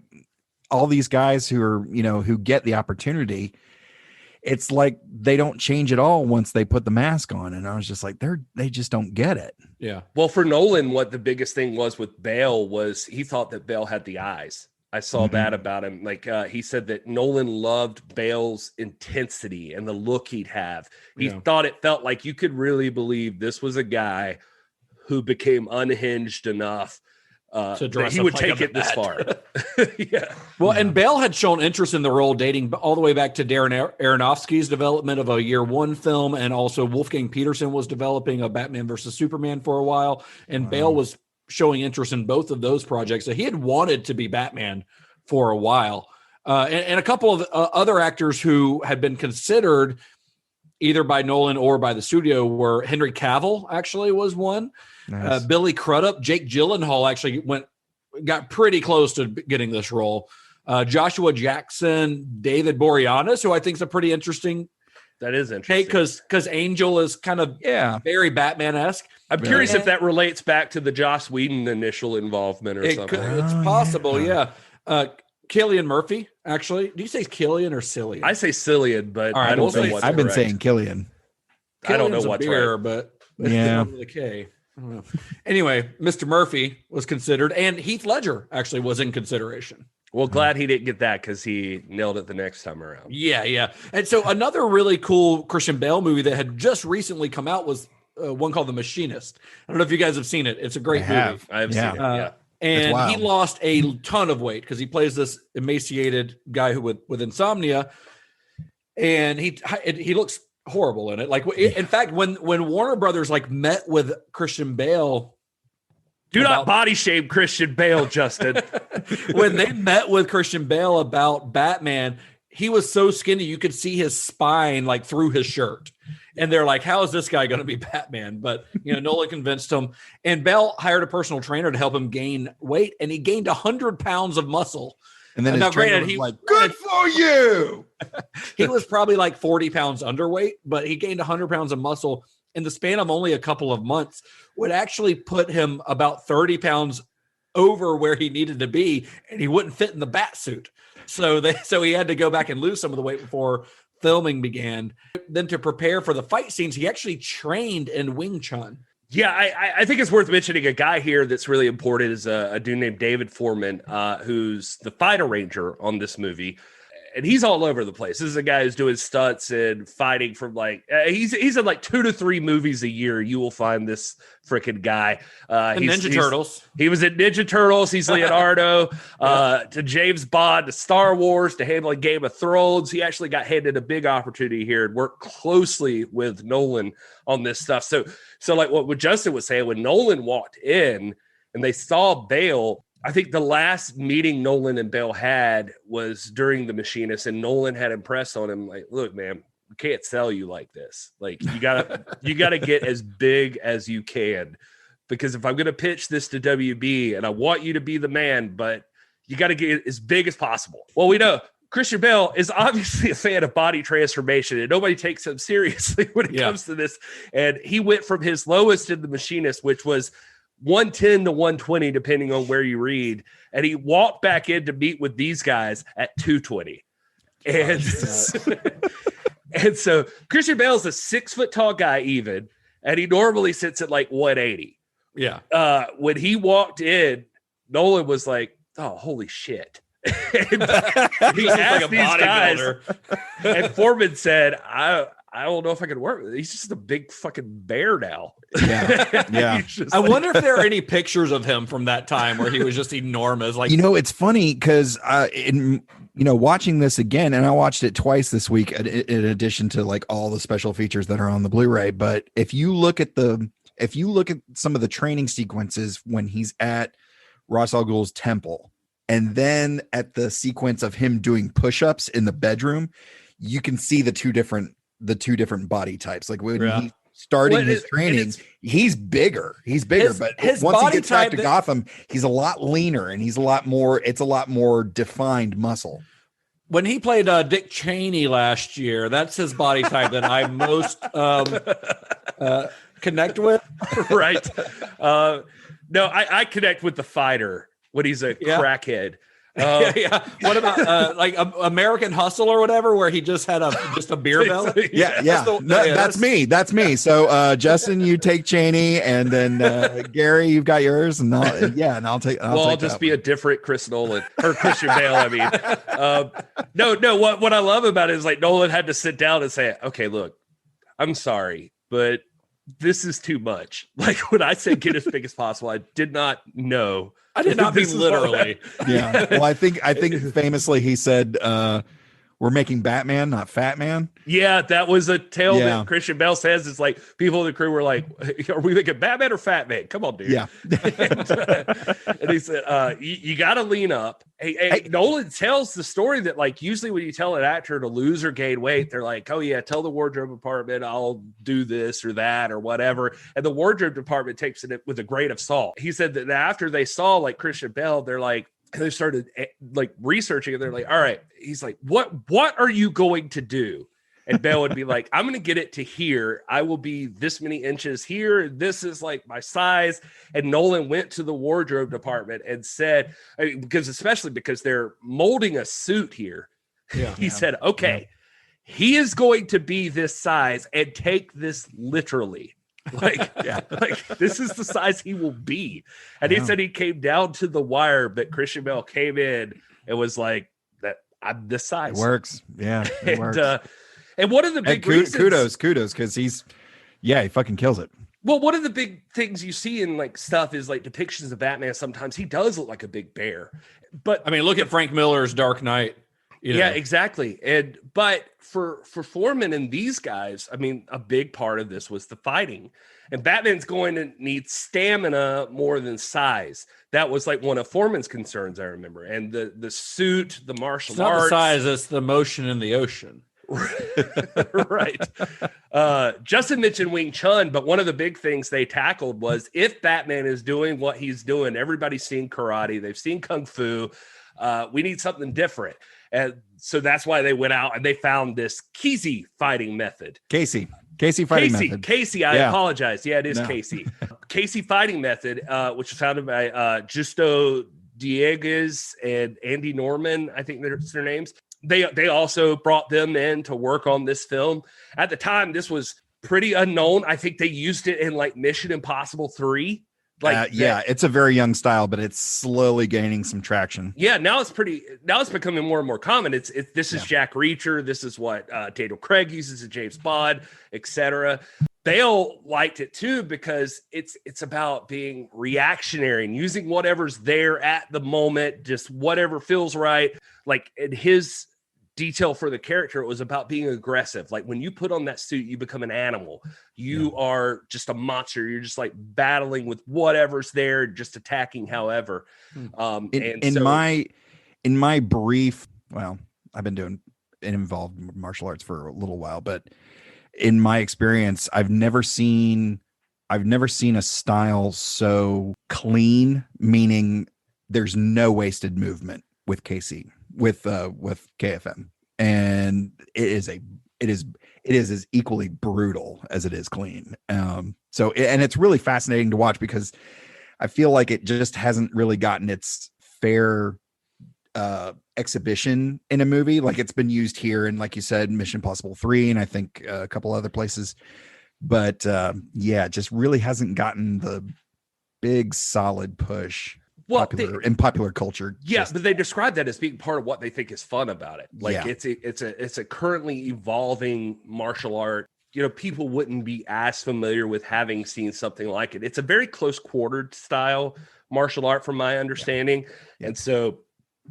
all these guys who are, who get the opportunity. It's like they don't change at all once they put the mask on. And I was just like, they just don't get it. Yeah. Well, for Nolan, what the biggest thing was with Bale was he thought that Bale had the eyes. I saw that about him. Like he said that Nolan loved Bale's intensity and the look he'd have. He thought it felt like you could really believe this was a guy who became unhinged enough to dress he would take it this far. Yeah. Well, and Bale had shown interest in the role dating all the way back to Darren Aronofsky's development of a Year One film, and also Wolfgang Peterson was developing a Batman versus Superman for a while, and Bale was showing interest in both of those projects. So he had wanted to be Batman for a while. And a couple of other actors who had been considered either by Nolan or by the studio were Henry Cavill, actually was one. Nice. Billy Crudup, Jake Gyllenhaal actually got pretty close to getting this role. Joshua Jackson, David Boreanaz, who I think is a pretty interesting. That is interesting because Angel is kind of very Batman-esque. I'm curious if that relates back to the Joss Whedon initial involvement or something. It's possible, yeah. Cillian Murphy, actually. Do you say Cillian or Cillian? I say Cillian, but All right, I don't we'll know say- what's I've been correct. saying Killian. I don't know Cillian's a what's beer, right. but Yeah. with a K. I don't know. Anyway, Mr. Murphy was considered, and Heath Ledger actually was in consideration. Well, glad he didn't get that because he nailed it the next time around. Yeah. And so another really cool Christian Bale movie that had just recently come out was one called The Machinist. I don't know if you guys have seen it. It's a great movie. I've Yeah. seen it. Yeah. And wild. he lost a ton of weight because he plays this emaciated guy who with insomnia, and he looks horrible in it. Like, in fact, when Warner Brothers like met with Christian Bale, Do not body shame Christian Bale, Justin. when they met with Christian Bale about Batman, he was so skinny you could see his spine like through his shirt. And they're like, how is this guy going to be Batman? But, Nolan convinced him. And Bale hired a personal trainer to help him gain weight. And he gained 100 pounds of muscle. And then Now, his trainer granted, was he- like, good for you. He was probably like 40 pounds underweight, but he gained 100 pounds of muscle in the span of only a couple of months, would actually put him about 30 pounds over where he needed to be. And he wouldn't fit in the bat suit. So he had to go back and lose some of the weight before filming began. Then to prepare for the fight scenes, he actually trained in Wing Chun. Yeah, I think it's worth mentioning a guy here that's really important is a dude named David Foreman, who's the fight arranger on this movie. And he's all over the place. This is a guy who's doing stunts and fighting from he's in like 2 to 3 movies a year. You will find this freaking guy. Ninja Turtles. He was in Ninja Turtles. He's Leonardo, to James Bond, to Star Wars, to handling Game of Thrones. He actually got handed a big opportunity here and worked closely with Nolan on this stuff. So like what Justin was saying, when Nolan walked in and they saw Bale, I think the last meeting Nolan and Bale had was during The Machinist, and Nolan had impressed on him, like, look, man, we can't sell you like this. Like, you gotta get as big as you can, because if I'm gonna pitch this to WB and I want you to be the man, but you got to get as big as possible. Well, we know Christian Bale is obviously a fan of body transformation, and nobody takes him seriously when it comes to this. And he went from his lowest in The Machinist, which was 110 to 120, depending on where you read. And he walked back in to meet with these guys at 220. And, and so Christian Bale is a 6 foot tall guy, even, and he normally sits at like 180. Yeah. When he walked in, Nolan was like, oh, holy shit. And he asked like these guys, and Foreman said, I don't know if I could work with it. He's just a big fucking bear now. Yeah. I wonder if there are any pictures of him from that time where he was just enormous. Like, it's funny because watching this again, and I watched it twice this week in addition to like all the special features that are on the Blu-ray. But if you look at some of the training sequences when he's at Ra's al Ghul's temple, and then at the sequence of him doing push-ups in the bedroom, you can see the two different body types. Like when he's starting his training, he's bigger. But his once he body gets back to type Gotham, he's a lot leaner and it's a lot more defined muscle. when he played Dick Cheney last year, that's his body type that I most connect with. Right. No, I connect with the fighter when he's a crackhead. Yeah. What about like American Hustle or whatever, where he just had a beer belly? Yeah. That's me. That's me. So Justin, you take Cheney, and then Gary, you've got yours, and I'll take. I'll just be a different Chris Nolan or Christian Bale. I mean, no. What I love about it is like Nolan had to sit down and say, "Okay, look, I'm sorry, but this is too much." Like when I said get as big as possible, I did not know. I did not mean literally. Yeah. Well, I think famously he said, "We're making Batman, not Fat Man." Yeah, that was a tale that Christian Bale says. It's like people in the crew were like, "Are we making Batman or Fat Man? Come on, dude." Yeah. and he said, "You got to lean up." Hey, Nolan tells the story that like usually when you tell an actor to lose or gain weight, they're like, "Oh yeah, tell the wardrobe department I'll do this or that or whatever," and the wardrobe department takes it with a grain of salt. He said that after they saw like Christian Bale, they're like, they started like researching it. They're like, "All right," he's like, what are you going to do?" And Bale would be like, I'm going to get it to here. I will be this many inches here. This is like my size. And Nolan went to the wardrobe department and said, especially because they're molding a suit here. Yeah. He said, okay, he is going to be this size and take this literally. Like, like this is the size he will be. And he said he came down to the wire, but Christian Bale came in and was like, that I'm this size. It works. Yeah. It works. And one of the big reasons, kudos, because he fucking kills it. Well, one of the big things you see in like stuff is like depictions of Batman. Sometimes he does look like a big bear, but I mean, look at Frank Miller's Dark Knight. Yeah, exactly. But for Foreman and these guys, I mean, a big part of this was the fighting. And Batman's going to need stamina more than size. That was like one of Foreman's concerns, I remember. And the suit, the martial it's not arts. the size, it's the motion in the ocean. Right. Justin mentioned Wing Chun, but one of the big things they tackled was if Batman is doing what he's doing, everybody's seen karate, they've seen kung fu. We need something different. And so that's why they went out and they found this Casey fighting method. Casey fighting method. Casey, I apologize. Yeah, it is Casey. Casey fighting method, which was founded by Justo Dieguez and Andy Norman. I think that's their names. They also brought them in to work on this film. At the time, this was pretty unknown. I think they used it in like Mission Impossible 3. It's a very young style, but it's slowly gaining some traction. Yeah, now it's becoming more and more common. This is Jack Reacher. This is what Daniel Craig uses in James Bond, etc. Bale liked it too because it's about being reactionary and using whatever's there at the moment, just whatever feels right. Like in his detail for the character, it was about being aggressive. Like when you put on that suit, you become an animal. You are just a monster. You're just like battling with whatever's there, just attacking however. In my brief, well, I've been doing involved in martial arts for a little while, but in my experience, I've never seen a style so clean, meaning there's no wasted movement with KFM, and it is as equally brutal as it is clean. And it's really fascinating to watch because I feel like it just hasn't really gotten its fair exhibition in a movie. Like it's been used here and like you said, Mission Impossible 3, and I think a couple other places, but it just really hasn't gotten the big solid push in popular culture. Yeah, but they describe that as being part of what they think is fun about it. Like it's a currently evolving martial art. You know, people wouldn't be as familiar with having seen something like it. It's a very close quartered style martial art from my understanding. Yeah. And so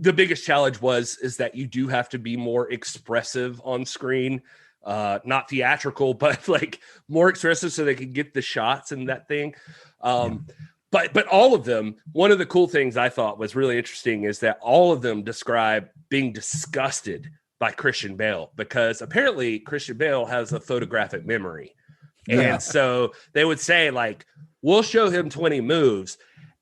the biggest challenge is that you do have to be more expressive on screen, not theatrical, but like more expressive so they can get the shots and that thing. But all of them, one of the cool things I thought was really interesting is that all of them describe being disgusted by Christian Bale because apparently Christian Bale has a photographic memory. And so they would say like, we'll show him 20 moves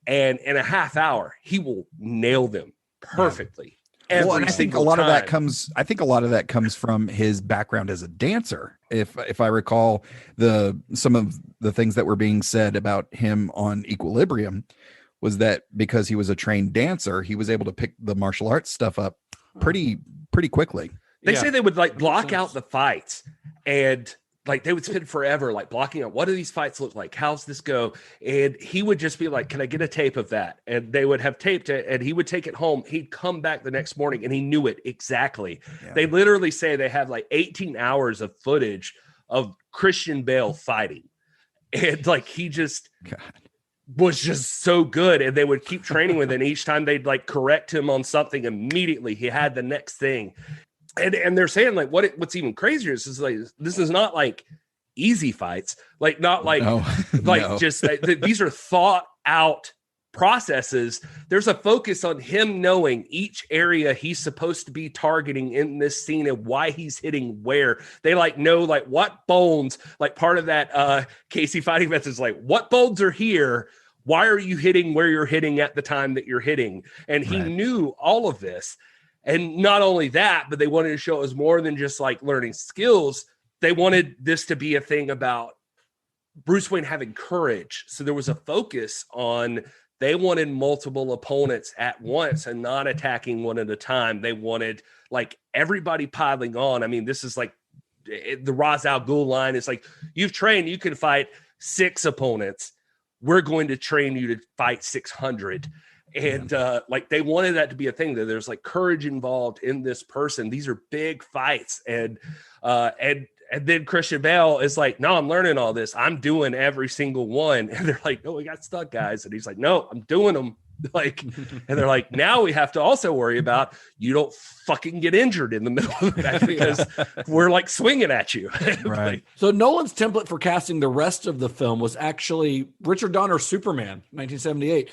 and in a half hour, he will nail them perfectly. I think a lot of that comes from his background as a dancer. If I recall some of the things that were being said about him on Equilibrium was that because he was a trained dancer, he was able to pick the martial arts stuff up pretty quickly. They say they would like block out the fights and like they would spend forever like blocking out what do these fights look like, how's this go, and he would just be like, can I get a tape of that? And they would have taped it and he would take it home. He'd come back the next morning and he knew it exactly. They literally say they have like 18 hours of footage of Christian Bale fighting, and like he just was just so good, and they would keep training with him. Each time they'd like correct him on something, immediately he had the next thing. And they're saying like what's even crazier is like this is not like easy fights, like not like just these are thought out processes. There's a focus on him knowing each area he's supposed to be targeting in this scene and why he's hitting where. They like know like what bones, like part of that Casey fighting method is like what bones are here. Why are you hitting where you're hitting at the time that you're hitting? And he knew all of this. And not only that, but they wanted to show it was more than just like learning skills. They wanted this to be a thing about Bruce Wayne having courage. So there was a focus on, they wanted multiple opponents at once and not attacking one at a time. They wanted like everybody piling on. I mean, this is like the Ra's al Ghul line is like, you've trained, you can fight 6 opponents. We're going to train you to fight 600. And like they wanted that to be a thing, that there's like courage involved in this person. These are big fights. And then Christian Bale is like, no, I'm learning all this. I'm doing every single one. And they're like, no, we got stuck, guys. And he's like, no, I'm doing them. Like, and they're like, now we have to also worry about you don't fucking get injured in the middle of that because we're like swinging at you. Right. So Nolan's template for casting the rest of the film was actually Richard Donner's Superman, 1978.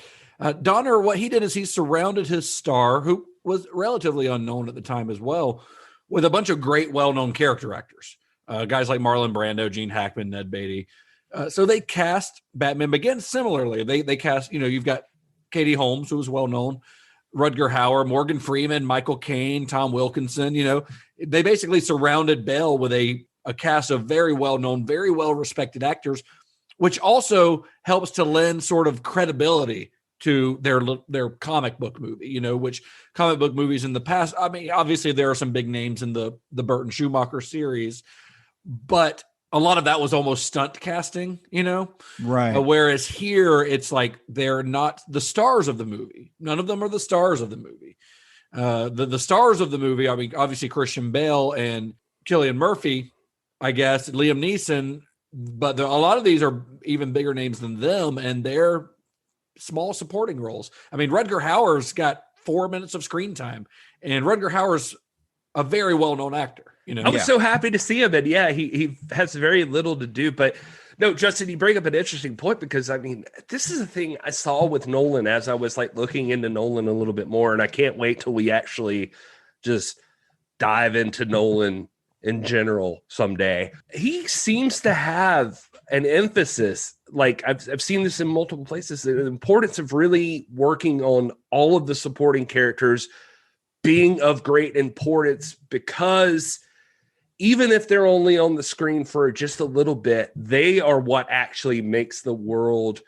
Donner, what he did is he surrounded his star, who was relatively unknown at the time as well, with a bunch of great, well-known character actors. Guys like Marlon Brando, Gene Hackman, Ned Beatty. So they cast Batman Begins similarly. They cast, you've got Katie Holmes, who was well-known, Rutger Hauer, Morgan Freeman, Michael Caine, Tom Wilkinson. They basically surrounded Bale with a cast of very well-known, very well-respected actors, which also helps to lend sort of credibility to their comic book movie, which comic book movies in the past, I mean, obviously there are some big names in the Burton Schumacher series, but a lot of that was almost stunt casting, Right. Whereas here it's like, they're not the stars of the movie. None of them are the stars of the movie. The stars of the movie, I mean, obviously Christian Bale and Cillian Murphy, I guess, Liam Neeson, but a lot of these are even bigger names than them, and they're small supporting roles. I mean, Rutger Hauer's got 4 minutes of screen time, and Rutger Hauer's a very well-known actor. I was so happy to see him, and he has very little to do. But no, Justin, you bring up an interesting point, because I mean, this is a thing I saw with Nolan as I was like looking into Nolan a little bit more, and I can't wait till we actually just dive into Nolan in general someday. He seems to have an emphasis, like I've seen this in multiple places, the importance of really working on all of the supporting characters being of great importance, because even if they're only on the screen for just a little bit, they are what actually makes the world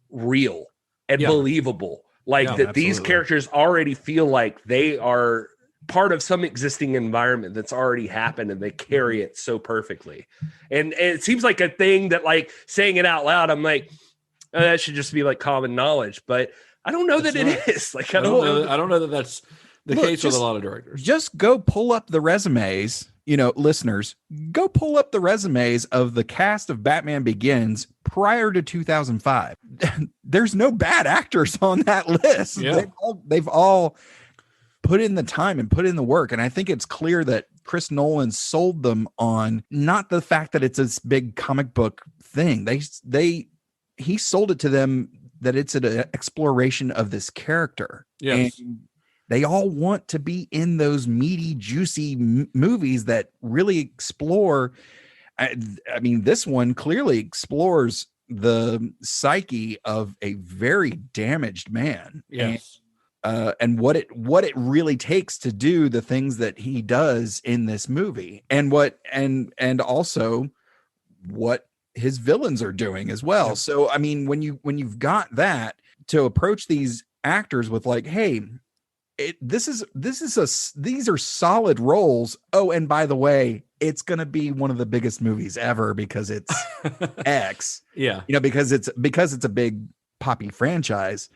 real and believable. Like that, these characters already feel like they are part of some existing environment that's already happened, and they carry it so perfectly. And it seems like a thing that, like, saying it out loud, I'm like, oh, that should just be like common knowledge, but I don't know that it is. Like, I don't know that that's the case with a lot of directors. Just go pull up the resumes, listeners, go pull up the resumes of the cast of Batman Begins prior to 2005. There's no bad actors on that list. Yeah. They've all put in the time and put in the work. And I think it's clear that Chris Nolan sold them on not the fact that it's this big comic book thing. He sold it to them that it's an exploration of this character. Yes. And they all want to be in those meaty, juicy movies that really explore. I mean, this one clearly explores the psyche of a very damaged man. Yes. And what it really takes to do the things that he does in this movie, and also what his villains are doing as well. Yep. So, I mean, when you've got that, to approach these actors with like, hey, these are solid roles. Oh, and by the way, it's going to be one of the biggest movies ever because it's X. Yeah. Because it's a big poppy franchise.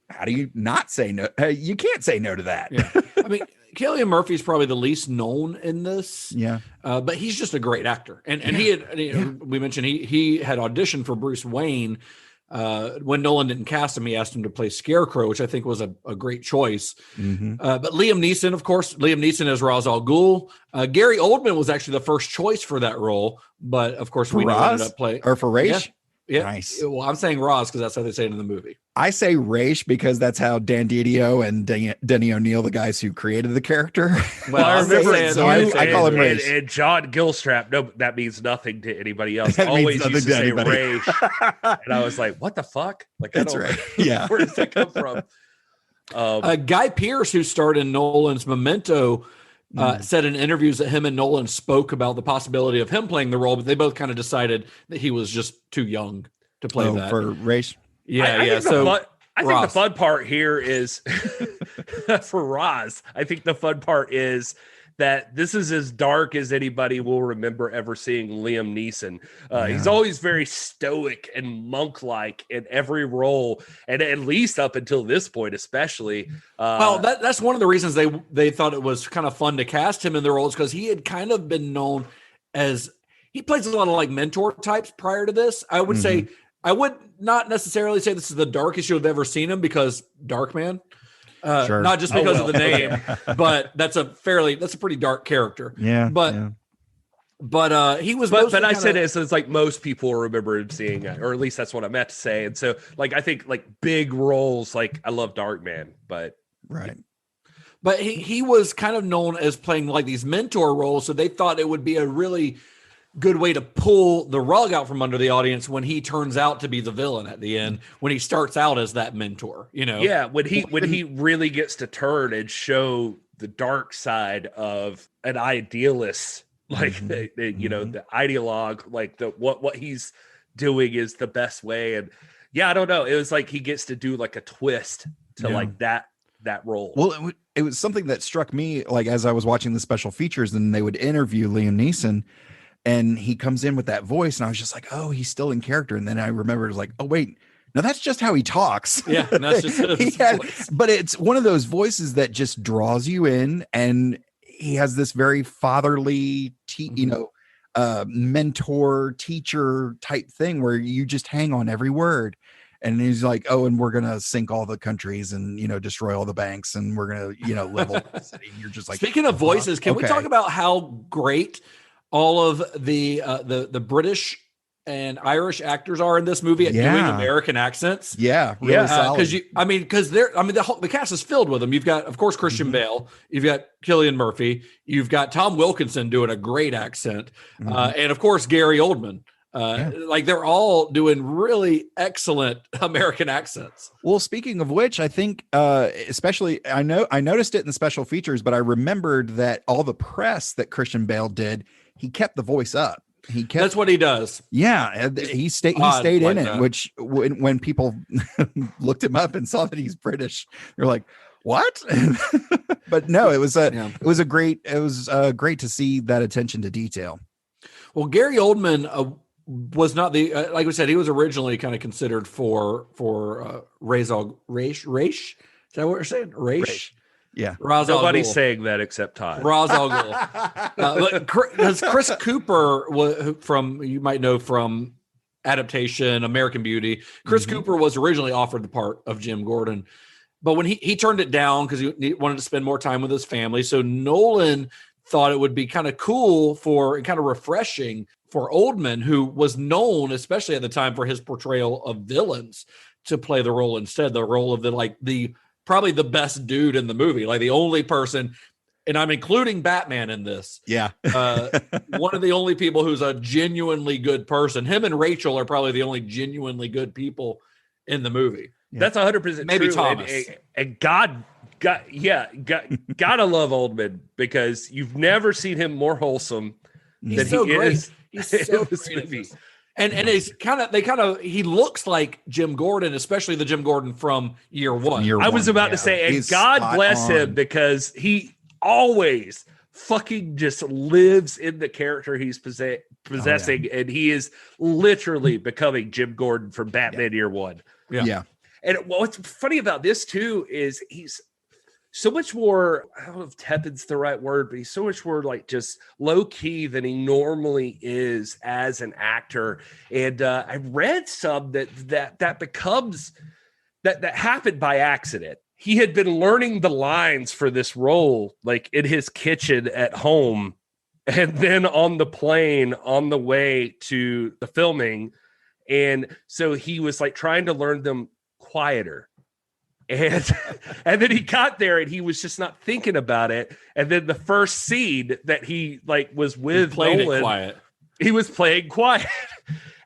How do you not say no? You can't say no to that. Yeah. I mean, Cillian Murphy's probably the least known in this. Yeah. But he's just a great actor. And he had, we mentioned he had auditioned for Bruce Wayne. When Nolan didn't cast him, he asked him to play Scarecrow, which I think was a great choice. Mm-hmm. But Liam Neeson, of course, as Ra's al Ghul. Gary Oldman was actually the first choice for that role. But of course, we ended up playing. Or for Raish? Yeah. Nice. Well, I'm saying Ra's because that's how they say it in the movie. I say Raish because that's how Dan Didio and Denny O'Neil, the guys who created the character. Well, I remember it. So I call him Raish. And John Gilstrap, no, that means nothing to anybody else. That Always means used to say nothing to Raish. And I was like, what the fuck? Like, that's right. Yeah. Where does that come from? Guy Pearce, who starred in Nolan's Memento, said in interviews that him and Nolan spoke about the possibility of him playing the role, but they both kind of decided that he was just too young to play that. For race. Yeah, I think the fun part here is for Roz. I think the fun part is that this is as dark as anybody will remember ever seeing Liam Neeson. He's always very stoic and monk-like in every role, and at least up until this point, especially. Well, that's one of the reasons they thought it was kind of fun to cast him in the roles, because he had kind of been known as, he plays a lot of like mentor types prior to this. I would say, I would not necessarily say this is the darkest you've ever seen him, because Darkman. Sure. Not just because of the name, but that's a pretty dark character. Yeah. But he was. But I said it's like most people remember him seeing it, or at least that's what I meant to say. And so, like, I think like big roles, like I love Darkman, but right. But he was kind of known as playing like these mentor roles, so they thought it would be a really good way to pull the rug out from under the audience when he turns out to be the villain at the end, when he starts out as that mentor, you know? Yeah. When he really gets to turn and show the dark side of an idealist, like, the ideologue, like what he's doing is the best way. And yeah, I don't know. It was like, he gets to do like a twist to like that role. Well, it was something that struck me, like, as I was watching the special features and they would interview Liam Neeson, and he comes in with that voice, and I was just like, oh, he's still in character. And then I remembered, it was like, oh, wait, no, that's just how he talks. Yeah, that's just his voice. But it's one of those voices that just draws you in, and he has this very fatherly, mentor, teacher type thing where you just hang on every word. And he's like, oh, and we're going to sink all the countries and, destroy all the banks, and we're going to, level the city. And you're just like, speaking of voices, can we talk about how great all of the British and Irish actors are in this movie at doing American accents? Yeah, really solid. Because the cast is filled with them. You've got, of course, Christian Bale. You've got Cillian Murphy. You've got Tom Wilkinson doing a great accent, and of course Gary Oldman. Like, they're all doing really excellent American accents. Well, speaking of which, I think especially I noticed it in the special features, but I remembered that all the press that Christian Bale did, he kept the voice up. That's what he does. Yeah, he stayed in it. Which when people looked him up and saw that he's British, they're like, "What?" But no, it was great to see that attention to detail. Well, Gary Oldman was not the like we said, he was originally kind of considered for Ra's al Ghul. Is that what we're saying? Ra's? Yeah. Nobody's saying that except Todd. Ra's al Ghul. Because Chris Cooper, you might know from adaptation American Beauty, Chris Cooper was originally offered the part of Jim Gordon, but when he turned it down because he wanted to spend more time with his family. So Nolan thought it would be kind of cool and kind of refreshing for Oldman, who was known, especially at the time, for his portrayal of villains, to play the role instead, the role of probably the best dude in the movie, like the only person, and I'm including Batman in this. Yeah. One of the only people who's a genuinely good person. Him and Rachel are probably the only genuinely good people in the movie. Yeah. That's 100% maybe true. Thomas. And gotta love Oldman, because you've never seen him more wholesome than so he great. is. He's so great. And it's he looks like Jim Gordon, especially the Jim Gordon from Year One. I was about to say, and God bless him, because he always fucking just lives in the character he's possessing, and he is literally becoming Jim Gordon from Batman Year One. Yeah. And what's funny about this too is he's so much more, I don't know if tepid's the right word, but he's so much more like just low key than he normally is as an actor. And I read some that becomes that happened by accident. He had been learning the lines for this role, like in his kitchen at home, and then on the plane on the way to the filming. And so he was like trying to learn them quieter. And then he got there and he was just not thinking about it. And then the first scene that he was with Nolan, he was playing quiet.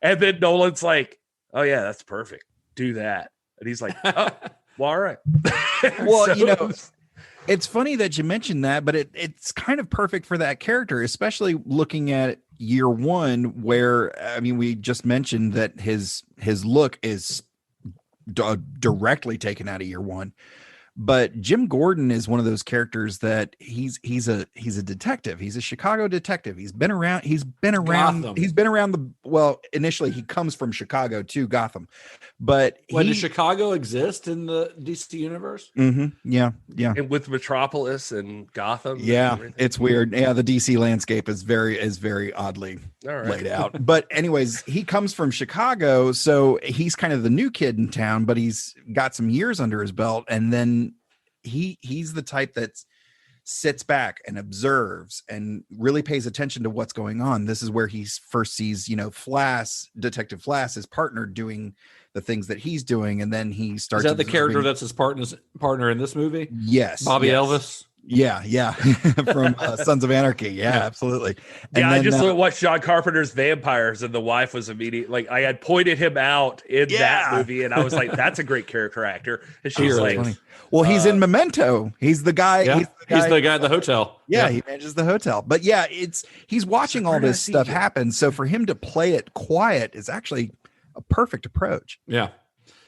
And then Nolan's like, "Oh yeah, that's perfect. Do that." And he's like, "Oh, Well, all right. Well, So- you know, it's funny that you mentioned that, but it's kind of perfect for that character, especially looking at year one, where I mean, we just mentioned that his look is directly taken out of year one. But Jim Gordon is one of those characters that he's a detective. He's a Chicago detective. He's been around Gotham. Initially he comes from Chicago to Gotham. But Does Chicago exist in the DC universe? Yeah. and with Metropolis and Gotham. and Yeah, everything. it's weird. Yeah, the DC landscape is very oddly All right. laid out. But anyways, he comes from Chicago, so he's kind of the new kid in town, but he's got some years under his belt. And then he's the type that sits back and observes and really pays attention to what's going on. This is where he first sees, Detective Flass, his partner, doing the things that he's doing, and then he starts. Is that the observing- character that's his partner in this movie? Yes, Bobby yes. Elvis. Yeah, from Sons of Anarchy. Yeah, absolutely. And Yeah, I then, just watched John Carpenter's Vampires, and the wife was immediate. Like, I had pointed him out in that movie, and I was like, "That's a great character actor." And she's really like, funny. Well, he's in Memento. He's the guy. Yeah, he's the guy at the hotel. Yeah, he manages the hotel. But yeah, he's watching all this stuff happen. So for him to play it quiet is actually a perfect approach. Yeah.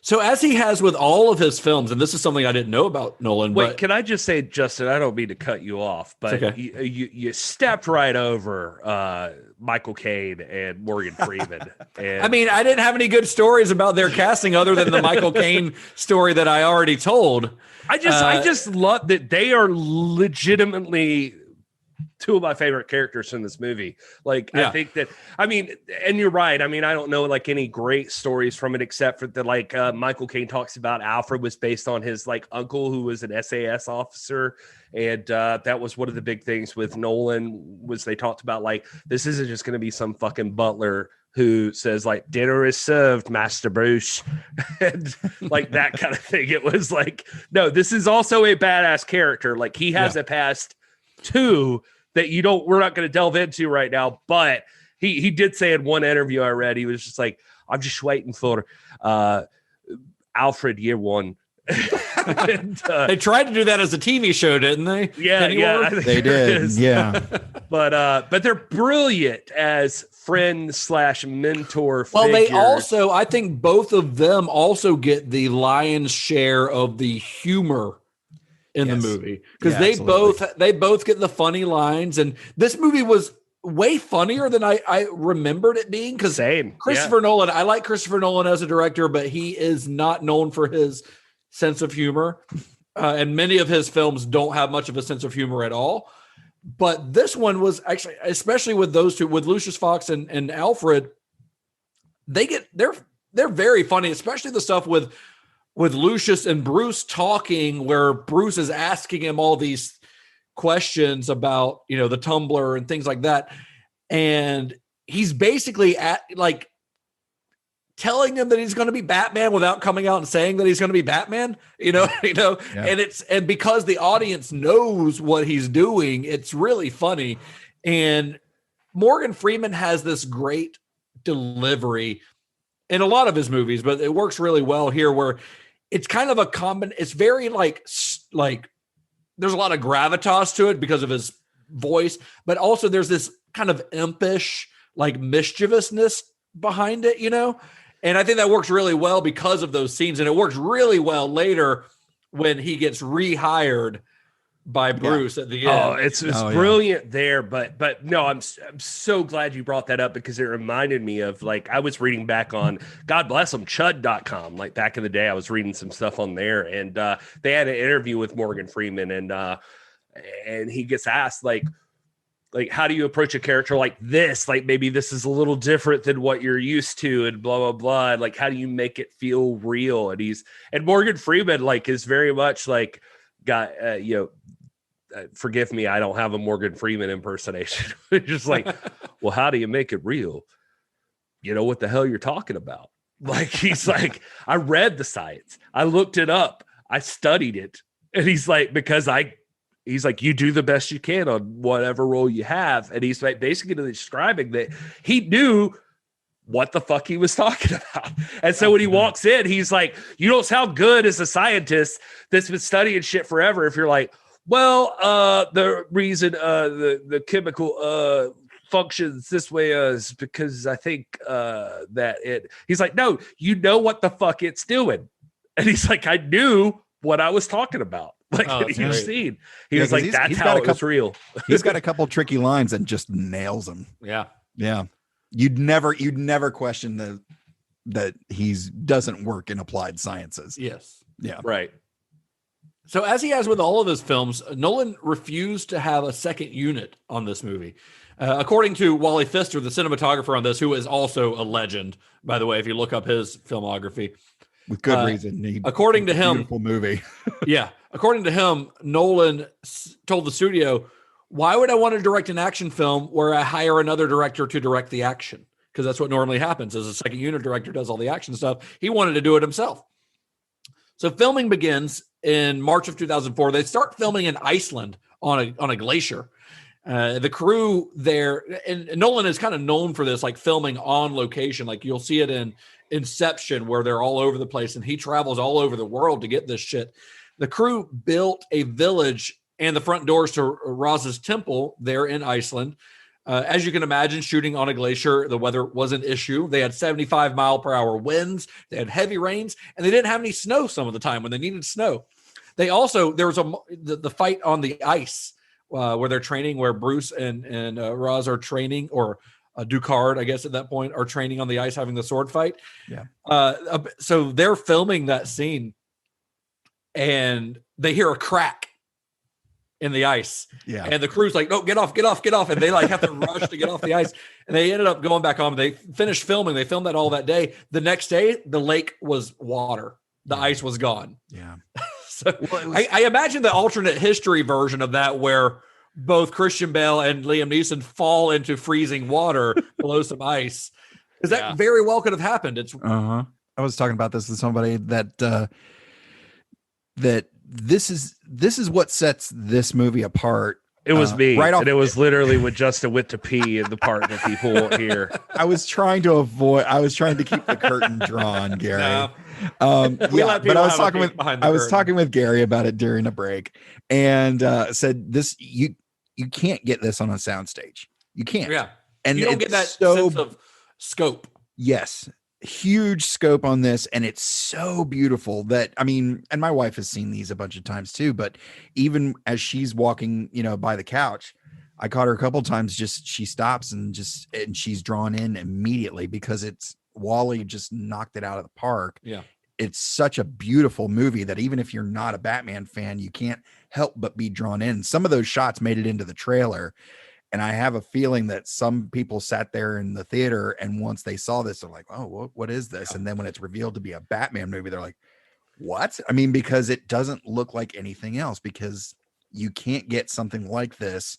So as he has with all of his films, and this is something I didn't know about Nolan. Wait, but can I just say, Justin? I don't mean to cut you off, but okay. you stepped right over Michael Caine and Morgan Freeman. And I mean, I didn't have any good stories about their casting other than the Michael Caine story that I already told. I just love that they are legitimately two of my favorite characters in this movie. Like, Yeah. I think that, I mean, and you're right. I mean, I don't know like any great stories from it, except for that, like Michael Caine talks about Alfred was based on his like uncle who was an SAS officer. And that was one of the big things with Nolan was they talked about like, this isn't just going to be some fucking butler who says like dinner is served, Master Bruce, and like that kind of thing. It was like, no, this is also a badass character. Like he has a past too that we're not going to delve into right now. But he did say in one interview I read, he was just like, I'm just waiting for Alfred year one. And, They tried to do that as a TV show, didn't they? yeah, I think They there did. is. Yeah. But they're brilliant as friend/mentor Well, they figures. also, I think both of them also get the lion's share of the humor in the Yes. movie because Yeah, they absolutely. both get the funny lines, and this movie was way funnier than I remembered it being. Because Same. Christopher Nolan, I like Christopher Nolan as a director, but he is not known for his sense of humor, and many of his films don't have much of a sense of humor at all. But this one was actually, especially with those two, with Lucius Fox and Alfred, they're very funny, especially the stuff with Lucius and Bruce talking, where Bruce is asking him all these questions about, the Tumblr and things like that. And he's basically telling him that he's going to be Batman without coming out and saying that he's going to be Batman, Yeah. and because the audience knows what he's doing, it's really funny. And Morgan Freeman has this great delivery in a lot of his movies, but it works really well here where it's kind of it's very like there's a lot of gravitas to it because of his voice, but also there's this kind of impish, like mischievousness behind it, And I think that works really well because of those scenes. And it works really well later when he gets rehired by Bruce at the end. Oh, it's brilliant there. But no, I'm so glad you brought that up because it reminded me of like, I was reading back on, God bless them, chud.com. Like back in the day, I was reading some stuff on there and they had an interview with Morgan Freeman and he gets asked like, how do you approach a character like this? Like, maybe this is a little different than what you're used to and blah, blah, blah. And like, how do you make it feel real? And Morgan Freeman, like, is very much like, forgive me, I don't have a Morgan Freeman impersonation. Just like, well, how do you make it real? You know what the hell you're talking about. Like, he's like, I read the science. I looked it up. I studied it. And he's like, he's like, you do the best you can on whatever role you have. And he's like basically describing that he knew what the fuck he was talking about. And so when he walks in, he's like, you don't sound good as a scientist that's been studying shit forever. If you're like, well, the reason the chemical functions this way is because I think that it, he's like, no, you know what the fuck it's doing. And he's like, I knew what I was talking about. Like in each scene. He was like, that's how it was real. He's got a couple tricky lines and just nails them. Yeah. Yeah. You'd never question that he's doesn't work in applied sciences. Yes. Yeah. Right. So as he has with all of his films, Nolan refused to have a second unit on this movie. According to Wally Pfister, the cinematographer on this, who is also a legend, by the way, if you look up his filmography. With good reason. According to him, beautiful movie. yeah. According to him, Nolan told the studio, why would I want to direct an action film where I hire another director to direct the action? Because that's what normally happens is a second unit director does all the action stuff. He wanted to do it himself. So filming begins in March of 2004. They start filming in Iceland on a glacier. The crew there, and Nolan is kind of known for this, like filming on location. Like you'll see it in Inception where they're all over the place and he travels all over the world to get this shit. The crew built a village and the front doors to Roz's temple there in Iceland. As you can imagine, shooting on a glacier, the weather was an issue. They had 75-mile-per-hour winds. They had heavy rains, and they didn't have any snow some of the time when they needed snow. They also, there was the fight on the ice where they're training, where Bruce and Roz are training, or Ducard, I guess at that point, are training on the ice having the sword fight. Yeah. So they're filming that scene, and they hear a crack in the ice. Yeah. And the crew's like, no, get off. And they like have to rush to get off the ice. And they ended up going back on. They finished filming. They filmed that all that day. The next day, the lake was water. The ice was gone. Yeah. So I imagine the alternate history version of that where both Christian Bale and Liam Neeson fall into freezing water below some ice. Because that very well could have happened. It's I was talking about this with somebody that this is what sets this movie apart. It was me. Right off, and it was literally when Justin went to pee in the part that people won't hear. I was trying to keep the curtain drawn, Gary. No. But I was talking with Gary about it during a break and said this, you can't get this on a soundstage. You can't. Yeah. And you don't get that sense of scope. Yes. Huge scope on this, and it's so beautiful that, I mean, and my wife has seen these a bunch of times too, but even as she's walking, by the couch, I caught her a couple of times, she stops and she's drawn in immediately because Wally just knocked it out of the park. Yeah. It's such a beautiful movie that even if you're not a Batman fan, you can't help but be drawn in. Some of those shots made it into the trailer. And I have a feeling that some people sat there in the theater and once they saw this, they're like, oh, what is this? And then when it's revealed to be a Batman movie, they're like, what? I mean, because it doesn't look like anything else, because you can't get something like this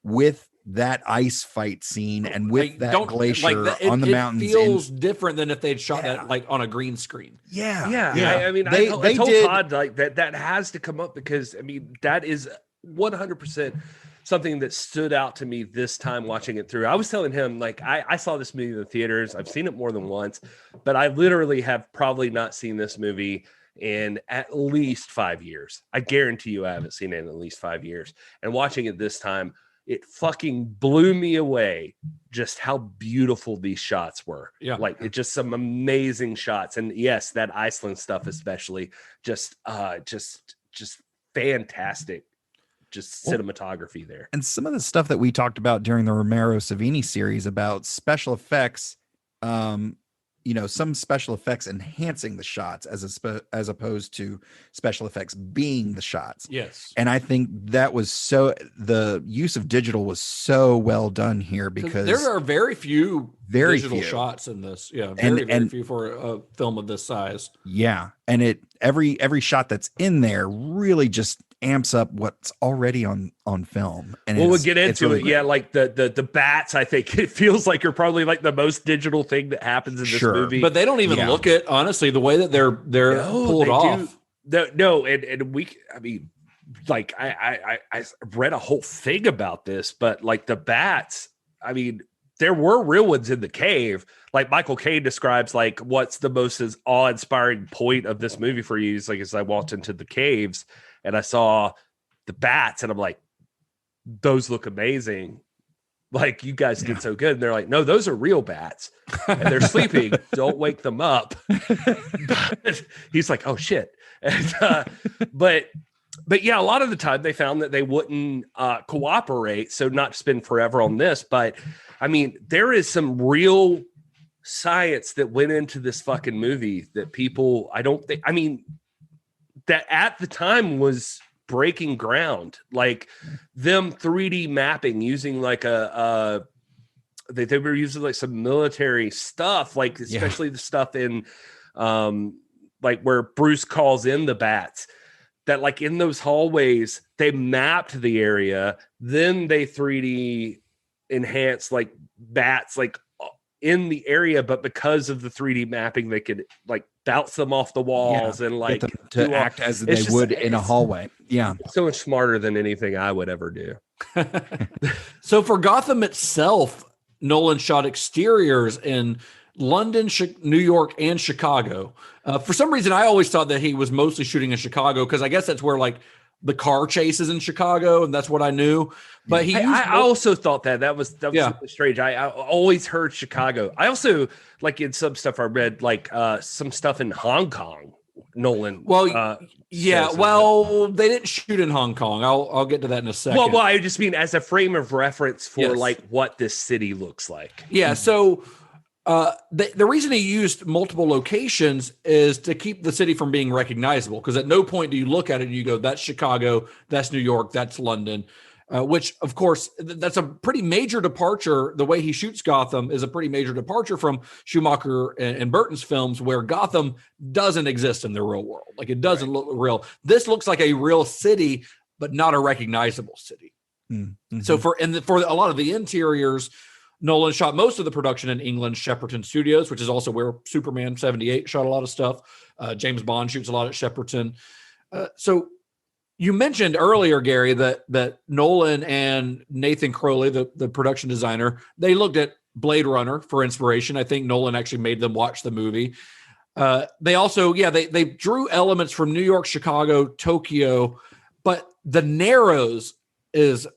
with that ice fight scene and with that glacier on the mountains. It feels different than if they'd shot that like on a green screen. Yeah. I mean, I told Todd like that has to come up because, I mean, that is 100% something that stood out to me this time watching it through. I was telling him, like, I saw this movie in the theaters. I've seen it more than once, but I literally have probably not seen this movie in at least 5 years. I guarantee you I haven't seen it in at least 5 years. And watching it this time, it fucking blew me away just how beautiful these shots were. Yeah. Like, it's just some amazing shots. And yes, that Iceland stuff, especially just fantastic. Just cinematography there. And some of the stuff that we talked about during the Romero Savini series about special effects, some special effects enhancing the shots as opposed to special effects being the shots. Yes. And I think that was the use of digital was so well done here because there are very few digital shots in this. Yeah. Very few for a film of this size. Yeah. And every shot that's in there really just amps up what's already on film. And we'll get into really it. Great. Yeah, like the bats, I think it feels like are probably like the most digital thing that happens in this movie. But they don't even look at, honestly, the way that they're pulled off. I mean, like I read a whole thing about this, but like the bats, I mean, there were real ones in the cave. Like Michael Caine describes, like what's the most awe-inspiring point of this movie for you? Is like as I walked into the caves and I saw the bats, and I'm like, those look amazing. Like you guys did so good. And they're like, no, those are real bats and they're sleeping. Don't wake them up. But he's like, oh shit. And, but yeah, a lot of the time they found that they wouldn't cooperate. So not to spend forever on this, but I mean, there is some real science that went into this fucking movie that people, that at the time was breaking ground, like them 3D mapping using like they were using like some military stuff, like especially the stuff in like where Bruce calls in the bats, that like in those hallways they mapped the area, then they 3D enhanced like bats like in the area, but because of the 3D mapping they could like bounce them off the walls and like them to act as they would in a hallway. Yeah, so much smarter than anything I would ever do. So for Gotham itself, Nolan shot exteriors in London, New York, and Chicago. For some reason, I always thought that he was mostly shooting in Chicago because I guess that's where like the car chase is in Chicago, and that's what I knew. But I also thought that was really strange. I always heard Chicago. I also like in some stuff I read like some stuff in Hong Kong. Nolan. Well, they didn't shoot in Hong Kong. I'll get to that in a second. Well, I just mean as a frame of reference for like what this city looks like. Yeah. So the reason he used multiple locations is to keep the city from being recognizable. Because at no point do you look at it and you go, "That's Chicago, that's New York, that's London." Which, of course, that's a pretty major departure. The way he shoots Gotham is a pretty major departure from Schumacher and Burton's films, where Gotham doesn't exist in the real world. Like it doesn't look real. This looks like a real city, but not a recognizable city. Mm-hmm. So for a lot of the interiors, Nolan shot most of the production in England's Shepperton Studios, which is also where Superman 78 shot a lot of stuff. James Bond shoots a lot at Shepperton. So you mentioned earlier, Gary, that Nolan and Nathan Crowley, the production designer, they looked at Blade Runner for inspiration. I think Nolan actually made them watch the movie. They also, they drew elements from New York, Chicago, Tokyo, but the Narrows is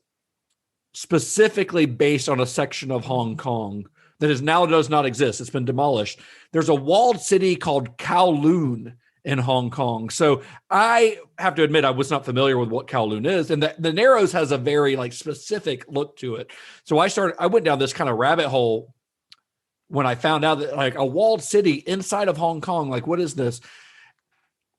specifically based on a section of Hong Kong that now does not exist. It's been demolished. There's a walled city called Kowloon in Hong Kong. So I have to admit, I was not familiar with what Kowloon is. And the Narrows has a very like specific look to it. So I went down this kind of rabbit hole when I found out that like a walled city inside of Hong Kong, like what is this?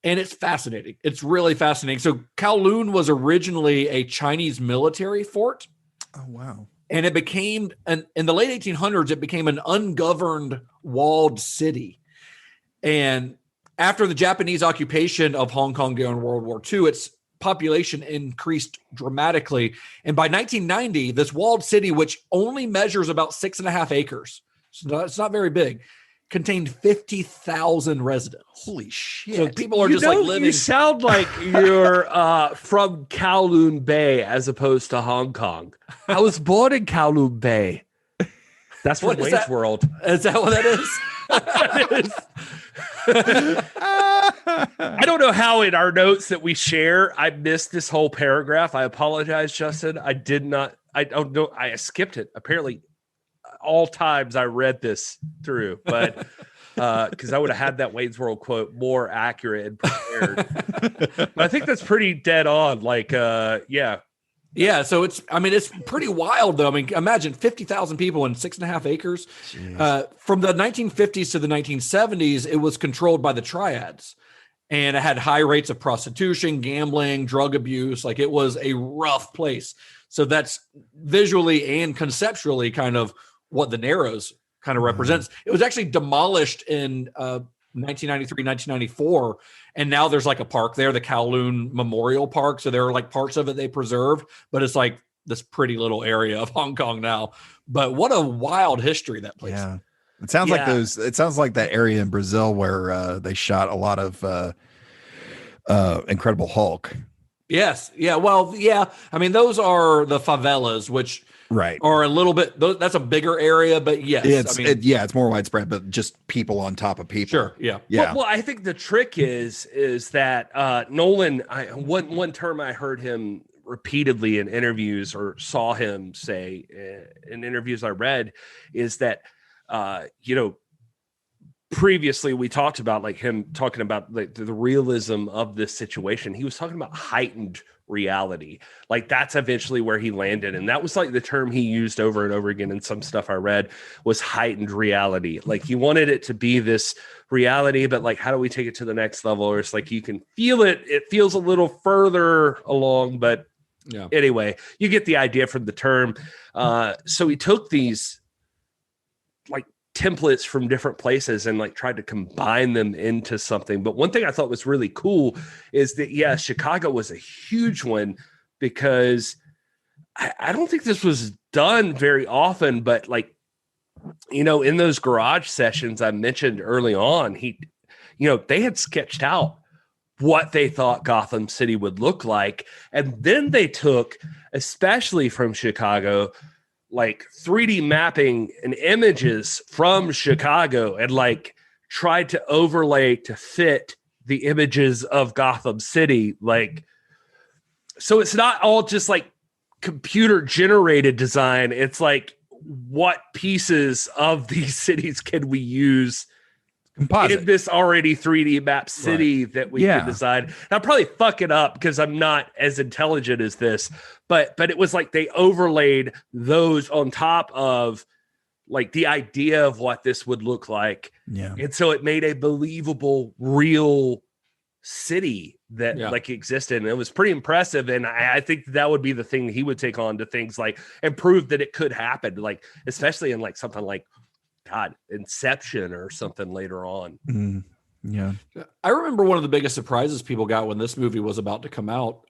And it's fascinating. It's really fascinating. So Kowloon was originally a Chinese military fort. Oh, wow. And it became, in the late 1800s, it became an ungoverned walled city. And after the Japanese occupation of Hong Kong during World War II, its population increased dramatically. And by 1990, this walled city, which only measures about 6.5 acres, so it's not very big, contained 50,000 residents. Holy shit. So people are just like living. You sound like you're from Kowloon Bay as opposed to Hong Kong. I was born in Kowloon Bay. That's from Wayne's World. Is that what that is? That is. I don't know how in our notes that we share, I missed this whole paragraph. I apologize, Justin. I don't know. I skipped it. Apparently, all times I read this through, but because I would have had that Wayne's World quote more accurate and prepared. But I think that's pretty dead on. Like, Yeah, so it's pretty wild though. I mean, imagine 50,000 people in 6.5 acres. From the 1950s to the 1970s, it was controlled by the triads, and it had high rates of prostitution, gambling, drug abuse. Like it was a rough place. So that's visually and conceptually kind of what the Narrows kind of represents. It was actually demolished in 1993, 1994. And now there's like a park there, the Kowloon Memorial Park. So there are like parts of it they preserved, but it's like this pretty little area of Hong Kong now. But what a wild history that place. Yeah. It sounds like it sounds like that area in Brazil where they shot a lot of Incredible Hulk. Yes. Yeah. Well, yeah. I mean, those are the favelas, which Right. or a little bit. That's a bigger area, but yes, It's more widespread, but just people on top of people. Sure. Yeah. Yeah. Well, I think the trick is that Nolan. One term I heard him repeatedly in interviews, or saw him say in interviews I read, is that previously we talked about like him talking about like the realism of this situation. He was talking about heightened reality. Like that's eventually where he landed. And that was like the term he used over and over again in some stuff I read, was heightened reality. Like he wanted it to be this reality, but like, how do we take it to the next level? Or it's like, you can feel it. It feels a little further along, but Yeah. anyway, you get the idea from the term. So he took these like templates from different places and like tried to combine them into something. But one thing I thought was really cool is that, yeah, Chicago was a huge one, because I don't think this was done very often, but like, in those garage sessions I mentioned early on, they had sketched out what they thought Gotham City would look like. And then they took, especially from Chicago, like 3D mapping and images from Chicago and like tried to overlay to fit the images of Gotham City. Like, so it's not all just like computer generated design. It's like, what pieces of these cities can we use in this already 3D map city that we can design? And I'll probably fuck it up because I'm not as intelligent as this, but it was like they overlaid those on top of like the idea of what this would look like. Yeah. And so it made a believable, real city that like existed. And it was pretty impressive. And I think that would be the thing he would take on to things like, and prove that it could happen. Like, especially in like something like, God, Inception or something later on. Yeah. I remember one of the biggest surprises people got when this movie was about to come out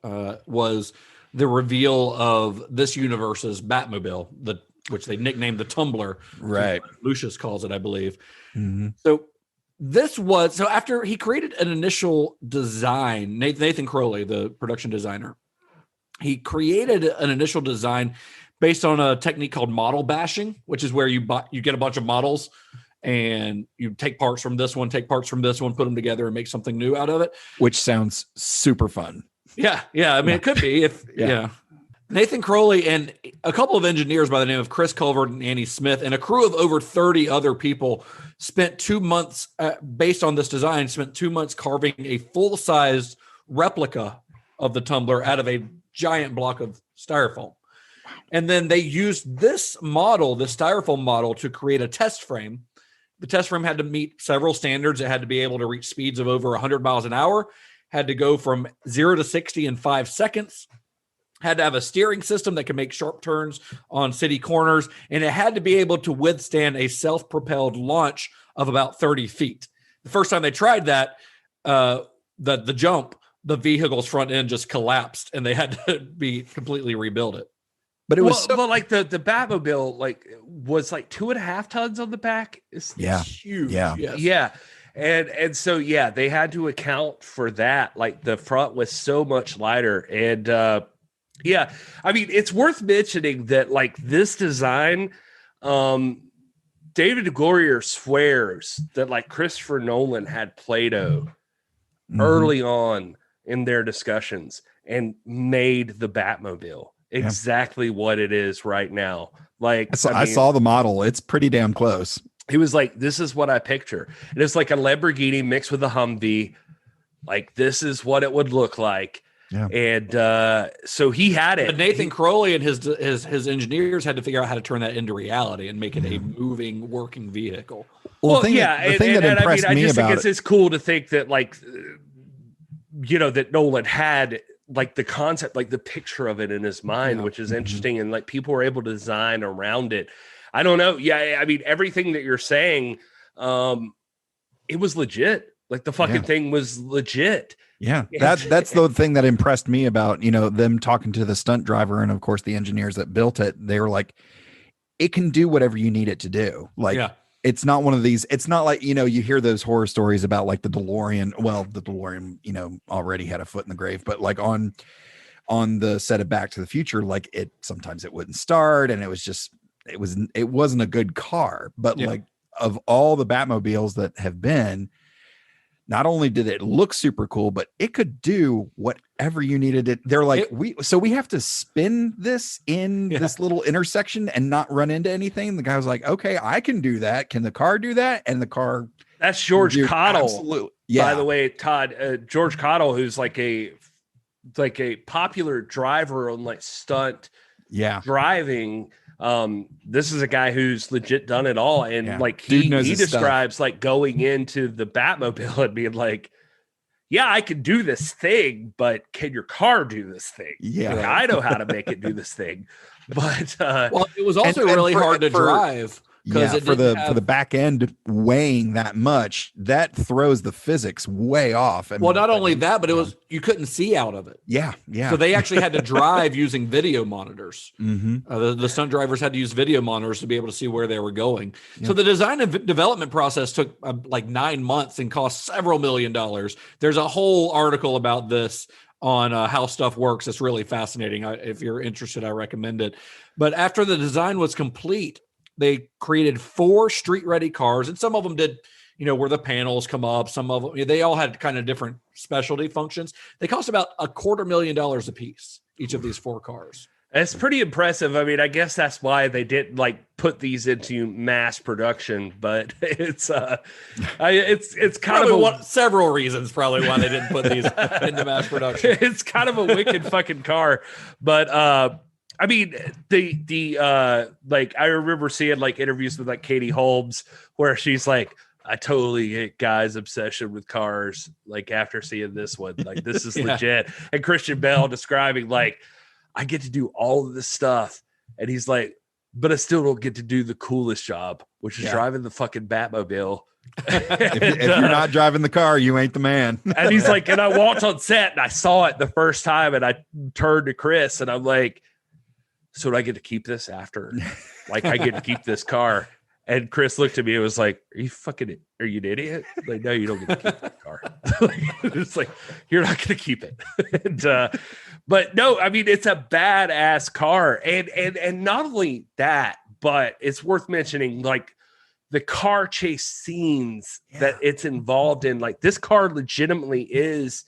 was the reveal of this universe's Batmobile, which they nicknamed the Tumbler. Right. Lucius calls it, I believe. Mm-hmm. So after he created an initial design, Nathan Crowley, the production designer, he created an initial design based on a technique called model bashing, which is where you get a bunch of models and you take parts from this one, take parts from this one, put them together and make something new out of it. Which sounds super fun. Yeah. I mean, it could be Nathan Crowley and a couple of engineers by the name of Chris Culver and Annie Smith and a crew of over 30 other people spent 2 months based on this design, spent 2 months carving a full-sized replica of the Tumbler out of a giant block of styrofoam. And then they used this styrofoam model, to create a test frame. The test frame had to meet several standards. It had to be able to reach speeds of over 100 miles an hour, had to go from 0 to 60 in 5 seconds, had to have a steering system that could make sharp turns on city corners, and it had to be able to withstand a self-propelled launch of about 30 feet. The first time they tried that, the jump, the vehicle's front end just collapsed, and they had to be completely rebuild it. But it was like the Batmobile like was like 2.5 tons on the back. It's huge. Yeah. Yes. Yeah. And so they had to account for that. Like the front was so much lighter. And I mean, it's worth mentioning that like this design, David DeGlaurier swears that like Christopher Nolan had Play-Doh early on in their discussions and made the Batmobile exactly what it is right now. Like I saw the model. It's pretty damn close. He was like, this is what I picture. And it's like a Lamborghini mixed with a Humvee. Like, this is what it would look like. Yeah. And so he had it. But Nathan Crowley and his engineers had to figure out how to turn that into reality and make it a moving, working vehicle. Well, the thing that impressed me just about think it's cool to think that, like, that Nolan had like the concept, like the picture of it in his mind, which is interesting. And like people were able to design around it. I don't know. Yeah. I mean, everything that you're saying, it was legit. Like the fucking thing was legit. Yeah. That's the thing that impressed me about, them talking to the stunt driver and of course the engineers that built it. They were like, it can do whatever you need it to do. Like, it's not one of these, it's not like, you hear those horror stories about like the DeLorean. Well, the DeLorean, already had a foot in the grave, but like on on the set of Back to the Future, like sometimes it wouldn't start, and it wasn't a good car. But like of all the Batmobiles that have been, not only did it look super cool, but it could do whatever you needed it. They're like, we have to spin this in this little intersection and not run into anything. The guy was like, okay, I can do that. Can the car do that? And the car. That's George Cottle. Absolutely. Yeah. By the way, Todd, George Cottle, who's like a popular driver on like stunt driving. This is a guy who's legit done it all. And like he describes like going into the Batmobile and being like, yeah, I can do this thing, but can your car do this thing? Yeah. Like, I know how to make it do this thing. But well, it was also really hard to drive. Yeah, for the back end weighing that much, that throws the physics way off. I mean, well, not only that, but you couldn't see out of it. Yeah. So they actually had to drive using video monitors. Mm-hmm. The stunt drivers had to use video monitors to be able to see where they were going. Yeah. So the design and development process took like 9 months and cost several $1 million. There's a whole article about this on how stuff works. It's really fascinating. If you're interested, I recommend it. But after the design was complete, they created 4 street-ready cars, and some of them did, where the panels come up. Some of them, they all had kind of different specialty functions. They cost about $250,000 a piece, each of these 4 cars. It's pretty impressive. I mean, I guess that's why they didn't like put these into mass production, but it's kind of several reasons probably why they didn't put these into mass production. It's kind of a wicked fucking car, but I mean, the like I remember seeing like interviews with like Katie Holmes where she's like, I totally get guys' obsession with cars. Like after seeing this one, like this is legit. And Christian Bale describing like, I get to do all of this stuff, and he's like, but I still don't get to do the coolest job, which is driving the fucking Batmobile. if you're not driving the car, you ain't the man. And he's like, and I walked on set and I saw it the first time, and I turned to Chris and I'm like, so do I get to keep this after? Like, I get to keep this car. And Chris looked at me and was like, are you an idiot? Like, no, you don't get to keep that car. It's like, you're not going to keep it. And, but no, I mean, it's a badass car. And not only that, but it's worth mentioning, like, the car chase scenes that it's involved in. Like, this car legitimately is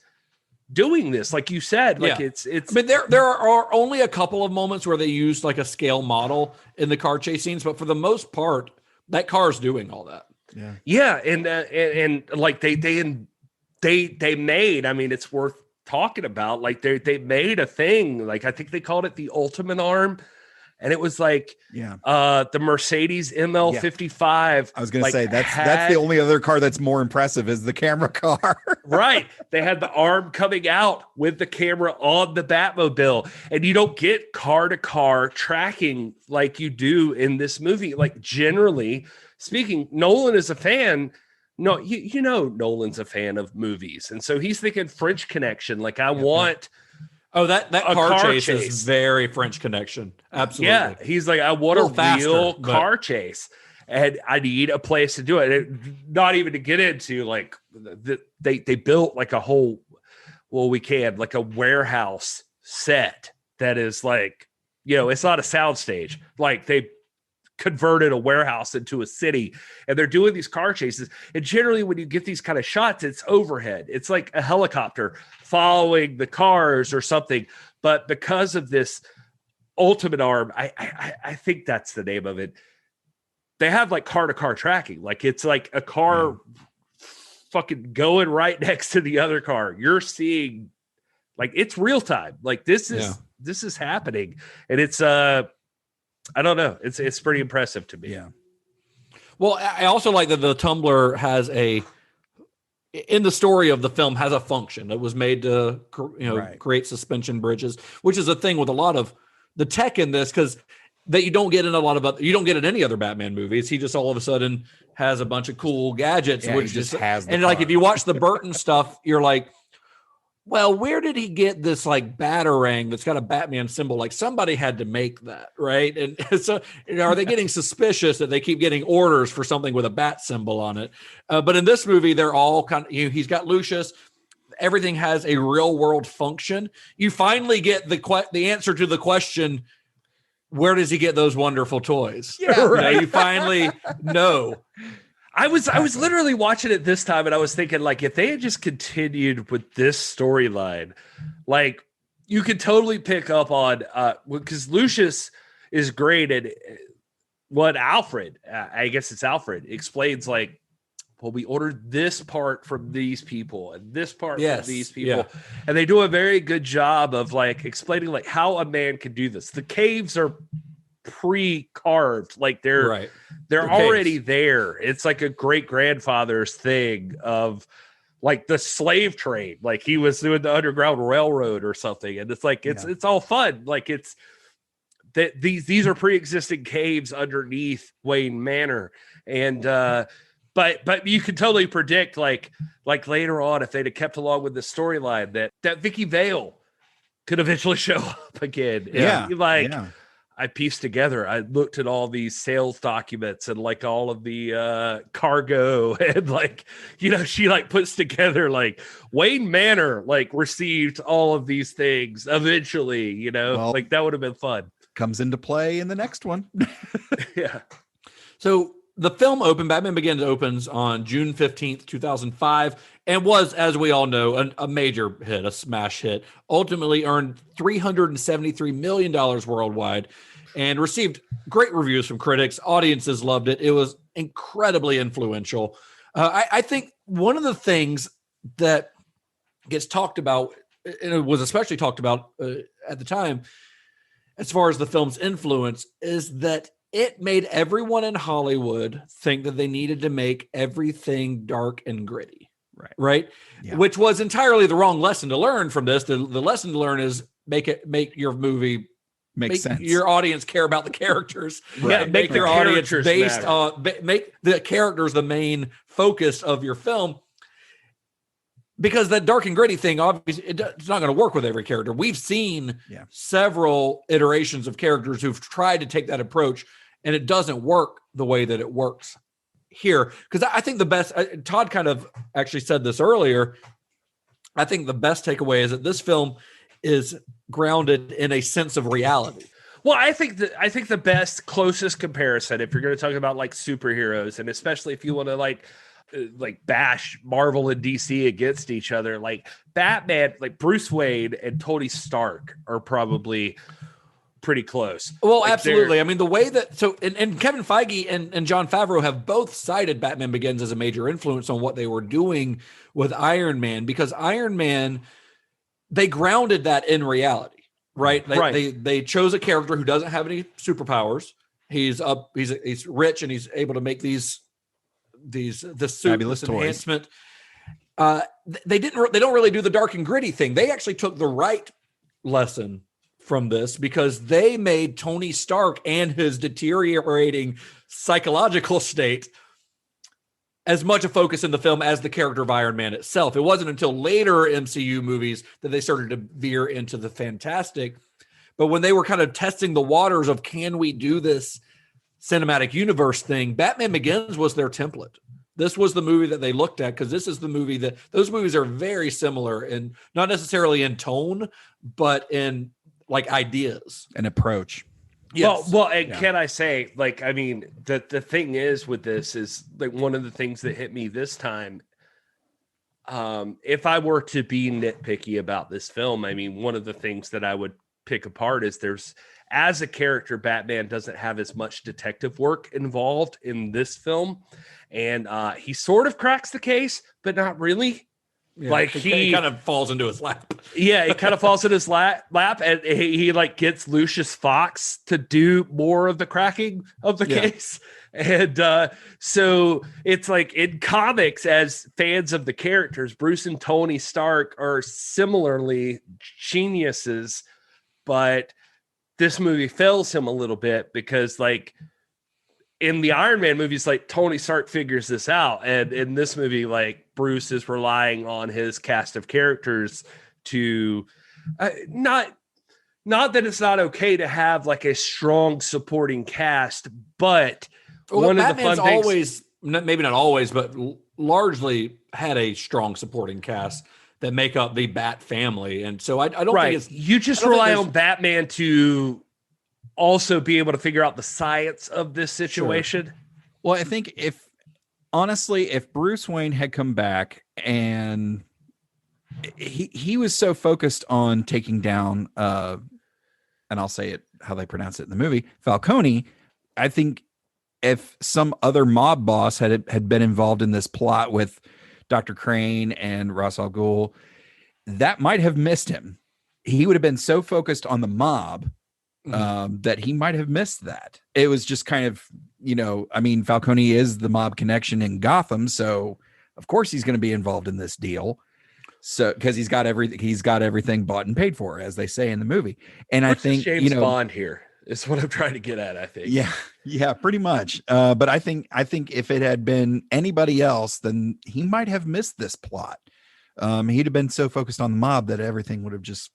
doing this, like you said, like it's I mean, there are only a couple of moments where they used like a scale model in the car chase scenes, but for the most part that car is doing all that. And like they made, I mean, it's worth talking about, like they made a thing, like I think they called it the Ultimate Arm, and it was like the Mercedes ML55. I was gonna say that's the only other car that's more impressive is the camera car. Right. They had the arm coming out with the camera on the Batmobile, and you don't get car to car tracking like you do in this movie. Like, generally speaking, Nolan is a fan. No, you know, Nolan's a fan of movies. And so he's thinking French Connection. Like, I want that car chase is very French Connection. Absolutely. Yeah. He's like, I want a real car chase, and I need a place to do it. And not even to get into like they built like a whole, like a warehouse set that is like, it's not a soundstage. Like, they converted a warehouse into a city, and they're doing these car chases. And generally when you get these kind of shots, it's overhead. It's like a helicopter following the cars or something. But because of this Ultimate Arm, I think that's the name of it, they have like car to car tracking. Like, it's like a car fucking going right next to the other car. You're seeing, like, it's real time. Like, this is happening. And it's I don't know. It's pretty impressive to me. Yeah. Well, I also like that the tumbler has in the story of the film, has a function that was made to, create suspension bridges, which is a thing with a lot of the tech in this, because that you don't get in you don't get in any other Batman movies. He just all of a sudden has a bunch of cool gadgets, which just has, and like, if you watch the Burton stuff, you're like, well, where did he get this like batarang that's got a Batman symbol? Like, somebody had to make that, right? And so, are they getting suspicious that they keep getting orders for something with a bat symbol on it? But in this movie, they're all kind of, he's got Lucius. everything has a real world function. You finally get the answer to the question, where does he get those wonderful toys? Yeah, right. You finally know. I was literally watching it this time, and I was thinking, like, if they had just continued with this storyline, like, you could totally pick up on because Lucius is great at what Alfred, I guess it's Alfred, explains, like, well, we ordered this part from these people and this part from these people. Yeah. And they do a very good job of, like, explaining, like, how a man can do this. The caves are pre-carved, like they're already there. It's like a great grandfather's thing of, like, the slave trade, like he was doing the Underground Railroad or something, and it's like it's all fun. Like, it's that these are pre-existing caves underneath Wayne Manor, and but you can totally predict, like later on, if they'd have kept along with the storyline, that Vicky Vale could eventually show up again. I pieced together. I looked at all these sales documents and, like, all of the cargo, and, like, you know, she, like, puts together, like, Wayne Manor, like, received all of these things eventually, you know, well, like, that would have been fun. Comes into play in the next one. Yeah. So the film Batman Begins opens on June 15th, 2005, and was, as we all know, a major hit, a smash hit. Ultimately earned $373 million worldwide and received great reviews from critics. Audiences loved it. It was incredibly influential. I think one of the things that gets talked about, and it was especially talked about at the time, as far as the film's influence, is that it made everyone in Hollywood think that they needed to make everything dark and gritty. Right. Yeah. Which was entirely the wrong lesson to learn from this. The lesson to learn is make your movie make sense. Your audience care about the characters. Right. Yeah, make their audience based on make the characters the main focus of your film. Because that dark and gritty thing, obviously, it's not going to work with every character. We've seen several iterations of characters who've tried to take that approach, and it doesn't work the way that it works here. Because I think the best, Todd kind of actually said this earlier, I think the best takeaway is that this film is grounded in a sense of reality. Well, I think the best, closest comparison, if you're going to talk about, like, superheroes, and especially if you want to, like bash Marvel and DC against each other, like Batman, like Bruce Wayne and Tony Stark are probably pretty close. Well, like, absolutely. I mean, the way that, and Kevin Feige and Jon Favreau have both cited Batman Begins as a major influence on what they were doing with Iron Man, because Iron Man, they grounded that in reality, right? They chose a character who doesn't have any superpowers. He's rich, and he's able to make this fabulous enhancement. They don't really do the dark and gritty thing. They actually took the right lesson from this, because they made Tony Stark and his deteriorating psychological state as much a focus in the film as the character of Iron Man itself. It wasn't until later MCU movies that they started to veer into the fantastic. But when they were kind of testing the waters of, can we do this cinematic universe thing, Batman Begins was their template. This was the movie that they looked at, because this is the movie that, those movies are very similar, and not necessarily in tone, but in, like, ideas and approach. Yes. Well, and can I say, like, I mean, the thing is with this is, like, one of the things that hit me this time, if I were to be nitpicky about this film, I mean, one of the things that I would pick apart is as a character, Batman doesn't have as much detective work involved in this film. And he sort of cracks the case, but not really. Yeah, like he kind of falls into his lap. Yeah, it kind of falls in his lap, and he like gets Lucius Fox to do more of the cracking of the case. And so it's like, in comics, as fans of the characters, Bruce and Tony Stark are similarly geniuses, but this movie fails him a little bit, because, like, in the Iron Man movies, like, Tony Stark figures this out, and in this movie, like, Bruce is relying on his cast of characters to not that it's not okay to have, like, a strong supporting cast, but one of the fun things, always, maybe not always, but largely had a strong supporting cast. that make up the Bat family. And so I don't Right. think it's You just I don't think rely there's- on Batman to also be able to figure out the science of this situation. Well, I think if Bruce Wayne had come back and he was so focused on taking down and I'll say it how they pronounce it in the movie, Falcone, I think if some other mob boss had been involved in this plot with Dr. Crane and Ra's al Ghul, that might have missed him. He would have been so focused on the mob that he might have missed that. It was just kind of, I mean, Falcone is the mob connection in Gotham, so of course he's going to be involved in this deal. So because he's got everything bought and paid for, as they say in the movie. And I think James Bond here is what I'm trying to get at. I think. Yeah, pretty much. But I think if it had been anybody else, then he might have missed this plot. He'd have been so focused on the mob that everything would have just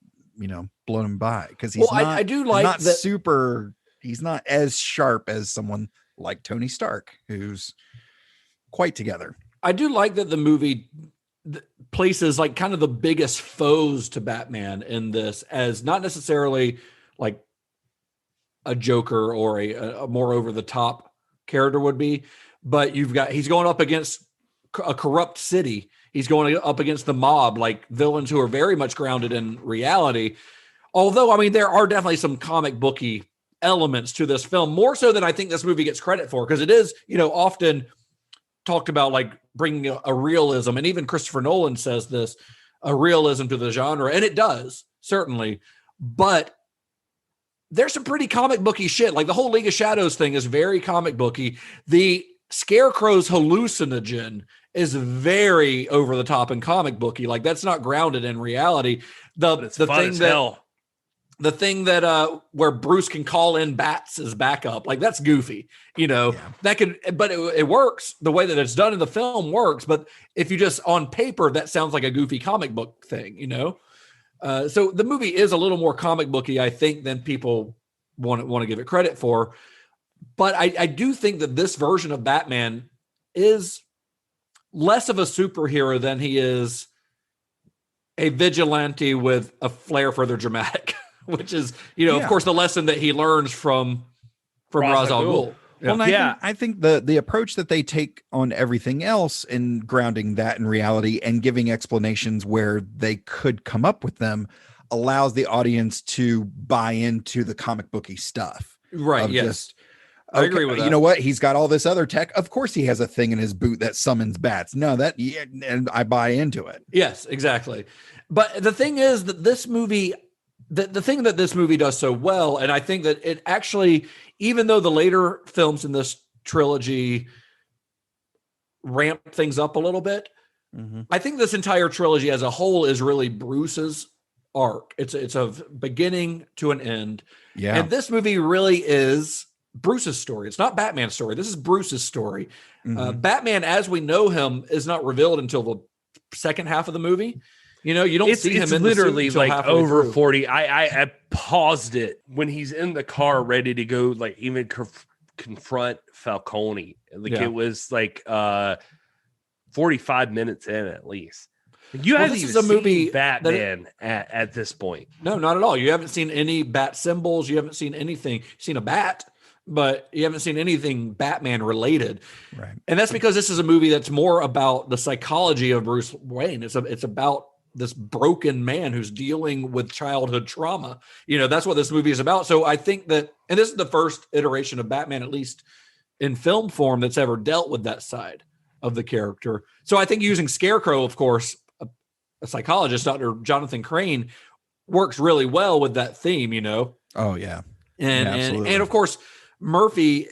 blown him by, because he's not. I do like not that super. He's not as sharp as someone like Tony Stark, who's quite together. I do like that the movie places like kind of the biggest foes to Batman in this as not necessarily like a Joker or a more over the top character would be, but he's going up against a corrupt city. He's going up against the mob, like villains who are very much grounded in reality. Although, I mean, there are definitely some comic booky elements to this film, more so than I think this movie gets credit for, because it is, often talked about like bringing a realism, and even Christopher Nolan says this, a realism to the genre, and it does, certainly. But there's some pretty comic booky shit. Like the whole League of Shadows thing is very comic booky. The Scarecrow's hallucinogen is very over the top and comic booky. Like that's not grounded in reality. The thing that where Bruce can call in bats as backup, like that's goofy, that could, but it works. The way that it's done in the film works. But if you just on paper, that sounds like a goofy comic book thing, So the movie is a little more comic booky, I think, than people want to give it credit for. But I do think that this version of Batman is less of a superhero than he is a vigilante with a flair for the dramatic, which is, of course, the lesson that he learns from Ra's al Ghul. Well, I think the approach that they take on everything else in grounding that in reality and giving explanations where they could come up with them allows the audience to buy into the comic booky stuff. Right. Yes. I agree with that. You know what? He's got all this other tech. Of course he has a thing in his boot that summons bats. No, and I buy into it. Yes, exactly. But the thing is that this movie, the thing that this movie does so well, and I think that it actually, even though the later films in this trilogy ramp things up a little bit, I think this entire trilogy as a whole is really Bruce's arc. It's a beginning to an end. Yeah. And this movie really is Bruce's story. It's not Batman's story. This is Bruce's story. Batman, as we know him, is not revealed until the second half of the movie. You don't see him in literally the suit like over through. 40. I paused it when he's in the car ready to go, like even confront Falcone. Like it was like 45 minutes in at least. You haven't this even is a movie seen Batman at this point. No, not at all. You haven't seen any bat symbols. You haven't seen anything. You've seen a bat, but you haven't seen anything Batman related. Right. And that's because this is a movie that's more about the psychology of Bruce Wayne. It's about this broken man who's dealing with childhood trauma. That's what this movie is about. So I think that, and this is the first iteration of Batman, at least in film form, that's ever dealt with that side of the character. So I think using Scarecrow, of course, a psychologist, Dr. Jonathan Crane, works really well with that theme, Oh yeah. And of course, Murphy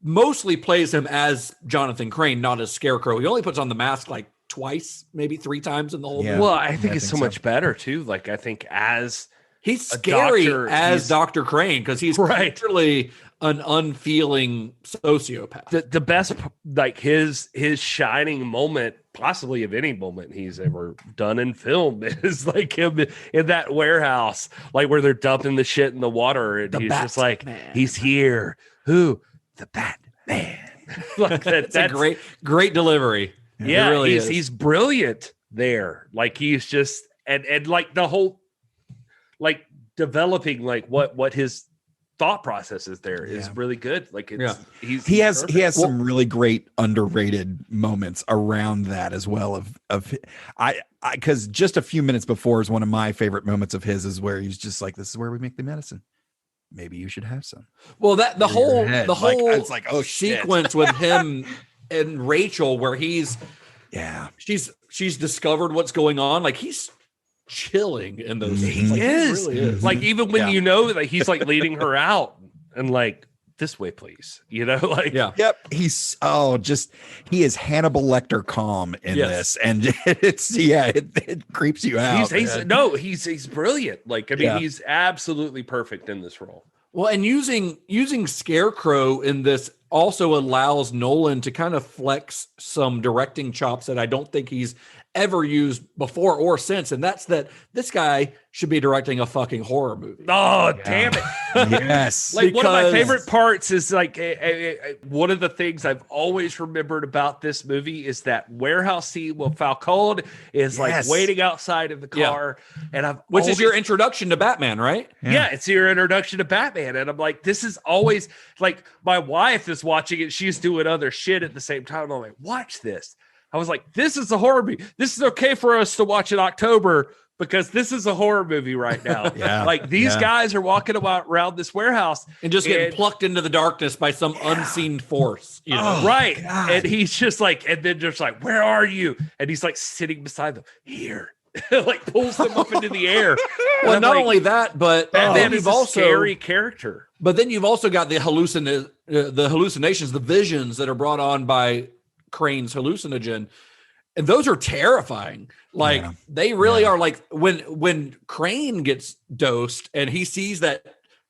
mostly plays him as Jonathan Crane, not as Scarecrow. He only puts on the mask like twice, maybe 3 times in the whole movie. Well, I think it's so much better too. Like I think as he's scary doctor, as Dr. Crane, because he's literally an unfeeling sociopath. The best, like his shining moment, possibly of any moment he's ever done in film, is like him in that warehouse, like where they're dumping the shit in the water, and he's just like, he's here. Who? The Batman. Like that's a great delivery. Yeah, really he's brilliant. there. Like he's just and like the whole like developing like what his thought process is there is really good. Like it's he has some really great underrated moments around that as well of I because just a few minutes before is one of my favorite moments of his is where he's just like, this is where we make the medicine. Maybe you should have some. Well, that the whole it's like, oh, sequence with him and Rachel where she's discovered what's going on. Like he's chilling in those scenes. Like, he really is. Like even when you know that he's like leading her out and like this way, please. You know, like he's he is Hannibal Lecter calm in this, and it creeps you out. He's brilliant. Like I mean, he's absolutely perfect in this role. Well, and using Scarecrow in this also allows Nolan to kind of flex some directing chops that I don't think he's ever used before or since, and that's that this guy should be directing a fucking horror movie. Oh, damn it. Yes. Like one of my favorite parts is like one of the things I've always remembered about this movie is that warehouse scene where Falcone is like waiting outside of the car, and which is your introduction to Batman, right? Yeah, it's your introduction to Batman, and I'm like, this is always like my wife is watching it, she's doing other shit at the same time. I'm like, watch this. I was like, this is a horror movie. This is okay for us to watch in October because this is a horror movie right now. Like these guys are walking around this warehouse and just getting plucked into the darkness by some unseen force. You know? Right. God. And he's just like, and then just like, where are you? And he's like sitting beside them here. Like pulls them up into the air. Well, not only that, but Batman is a scary character. But then you've also got the hallucinations, the visions that are brought on by Crane's hallucinogen, and those are terrifying. Like they really are. Like when Crane gets dosed and he sees that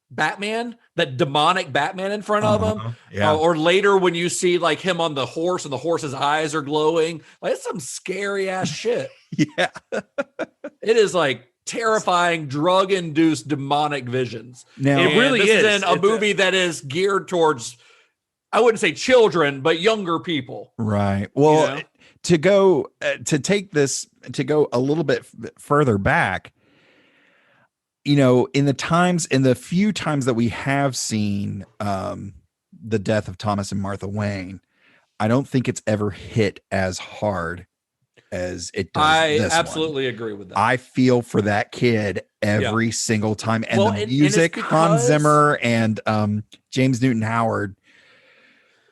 Batman, that demonic Batman in front of him, or later when you see like him on the horse and the horse's eyes are glowing, like it's some scary ass shit. It is like terrifying, drug-induced demonic visions. Now, it really is in a movie that is geared towards, I wouldn't say children, but younger people. Right. Well, to go to take this to go a little bit further back, you know, in the few times that we have seen the death of Thomas and Martha Wayne, I don't think it's ever hit as hard as it does. I absolutely agree with that. I feel for that kid every single time, and the music, Hans Zimmer and James Newton Howard.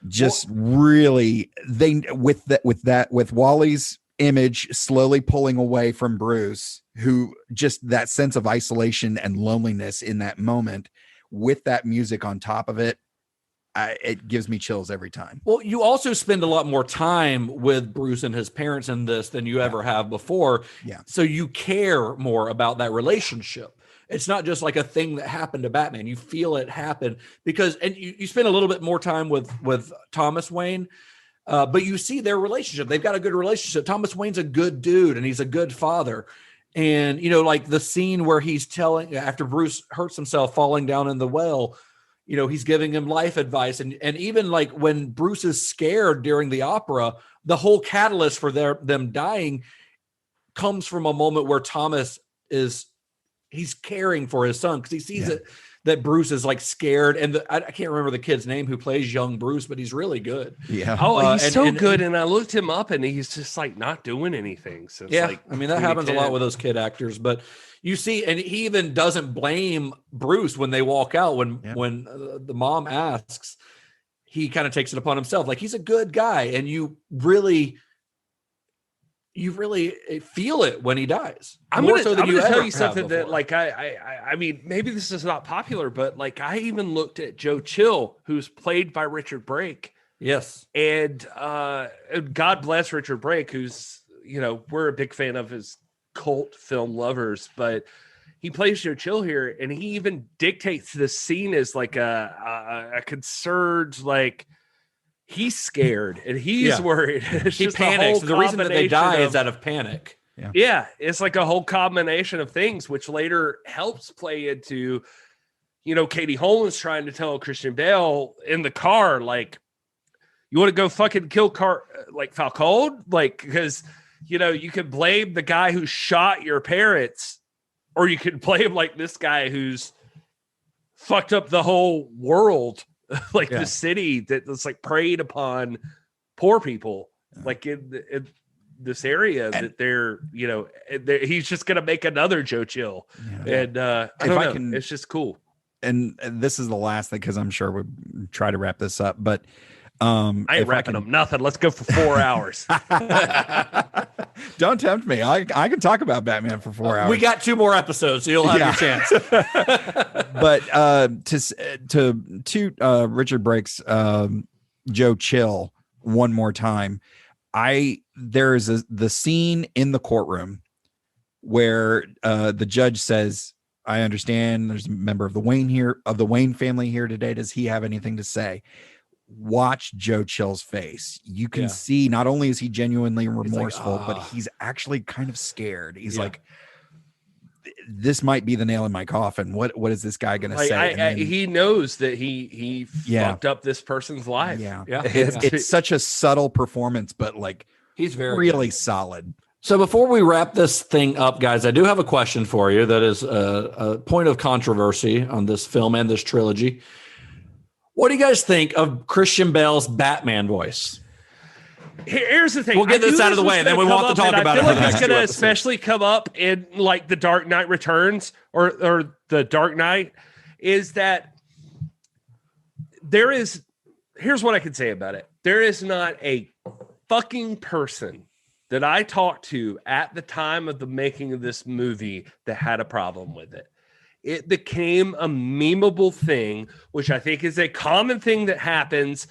Just really, with Wally's image slowly pulling away from Bruce, who just that sense of isolation and loneliness in that moment, with that music on top of it, it gives me chills every time. Well, you also spend a lot more time with Bruce and his parents in this than you ever have before. Yeah. So you care more about that relationship. It's not just like a thing that happened to Batman. You feel it happen because, and you spend a little bit more time with Thomas Wayne, but you see their relationship. They've got a good relationship. Thomas Wayne's a good dude and he's a good father. And, you know, like the scene where he's telling, after Bruce hurts himself falling down in the well, you know, he's giving him life advice. And even like when Bruce is scared during the opera, the whole catalyst for them dying comes from a moment where Thomas he's caring for his son because he sees that Bruce is like scared. And I can't remember the kid's name who plays young Bruce, but he's really good. Yeah. Oh, he's so good. And I looked him up and he's just like not doing anything. So like, I mean, that happens a lot with those kid actors, but you see, and he even doesn't blame Bruce when they walk out, when the mom asks, he kind of takes it upon himself. Like he's a good guy. And you really feel it when he dies. I'm going to tell you something that like, I mean, maybe this is not popular, but like I even looked at Joe Chill, who's played by Richard Brake. Yes. And God bless Richard Brake, who's, you know, we're a big fan of his cult film lovers, but he plays Joe Chill here. And he even dictates the scene as like a concerned, like, he's scared and he's worried. He panics. The reason that they die is out of panic. Yeah. It's like a whole combination of things, which later helps play into, you know, Katie Holmes trying to tell Christian Bale in the car, like, you want to go fucking kill like Falcone? Like, because you know, you could blame the guy who shot your parents, or you could blame like this guy who's fucked up the whole world, like the city that's like preyed upon poor people, like in this area that they're, you know, he's just gonna make another Joe Chill, and I don't know, it's just cool. And this is the last thing, because I'm sure we'll try to wrap this up, but I ain't wrapping them nothing. Let's go for 4 hours. Don't tempt me. I can talk about Batman for 4 hours. We got 2 more episodes, so you'll have your chance. But to Richard Brake's Joe Chill one more time, there's the scene in the courtroom where the judge says, I understand there's a member of the Wayne family here today. Does he have anything to say? Watch Joe Chill's face. You can see not only is he genuinely remorseful, but he's actually kind of scared. He's like, this might be the nail in my coffin. What is this guy going to say? He knows that he fucked up this person's life. It's such a subtle performance, but like he's really solid. So before we wrap this thing up, guys, I do have a question for you that is a point of controversy on this film and this trilogy. What do you guys think of Christian Bale's Batman voice? Here's the thing. We'll get this out of the way, and then we won't have to talk about it. I feel like it's going to especially come up in like the Dark Knight Returns or the Dark Knight, is that here's what I can say about it. There is not a fucking person that I talked to at the time of the making of this movie that had a problem with it. It became a memeable thing, which I think is a common thing that happens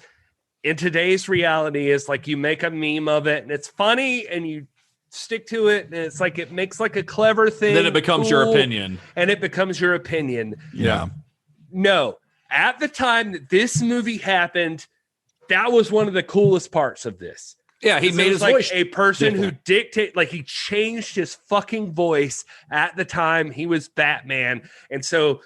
in today's reality, is like you make a meme of it and it's funny and you stick to it. And it's like, it makes like a clever thing. Then it becomes your opinion. And it becomes your opinion. Yeah. No, at the time that this movie happened, that was one of the coolest parts of this. Yeah, he made his like voice a person who he changed his fucking voice at the time he was Batman. And so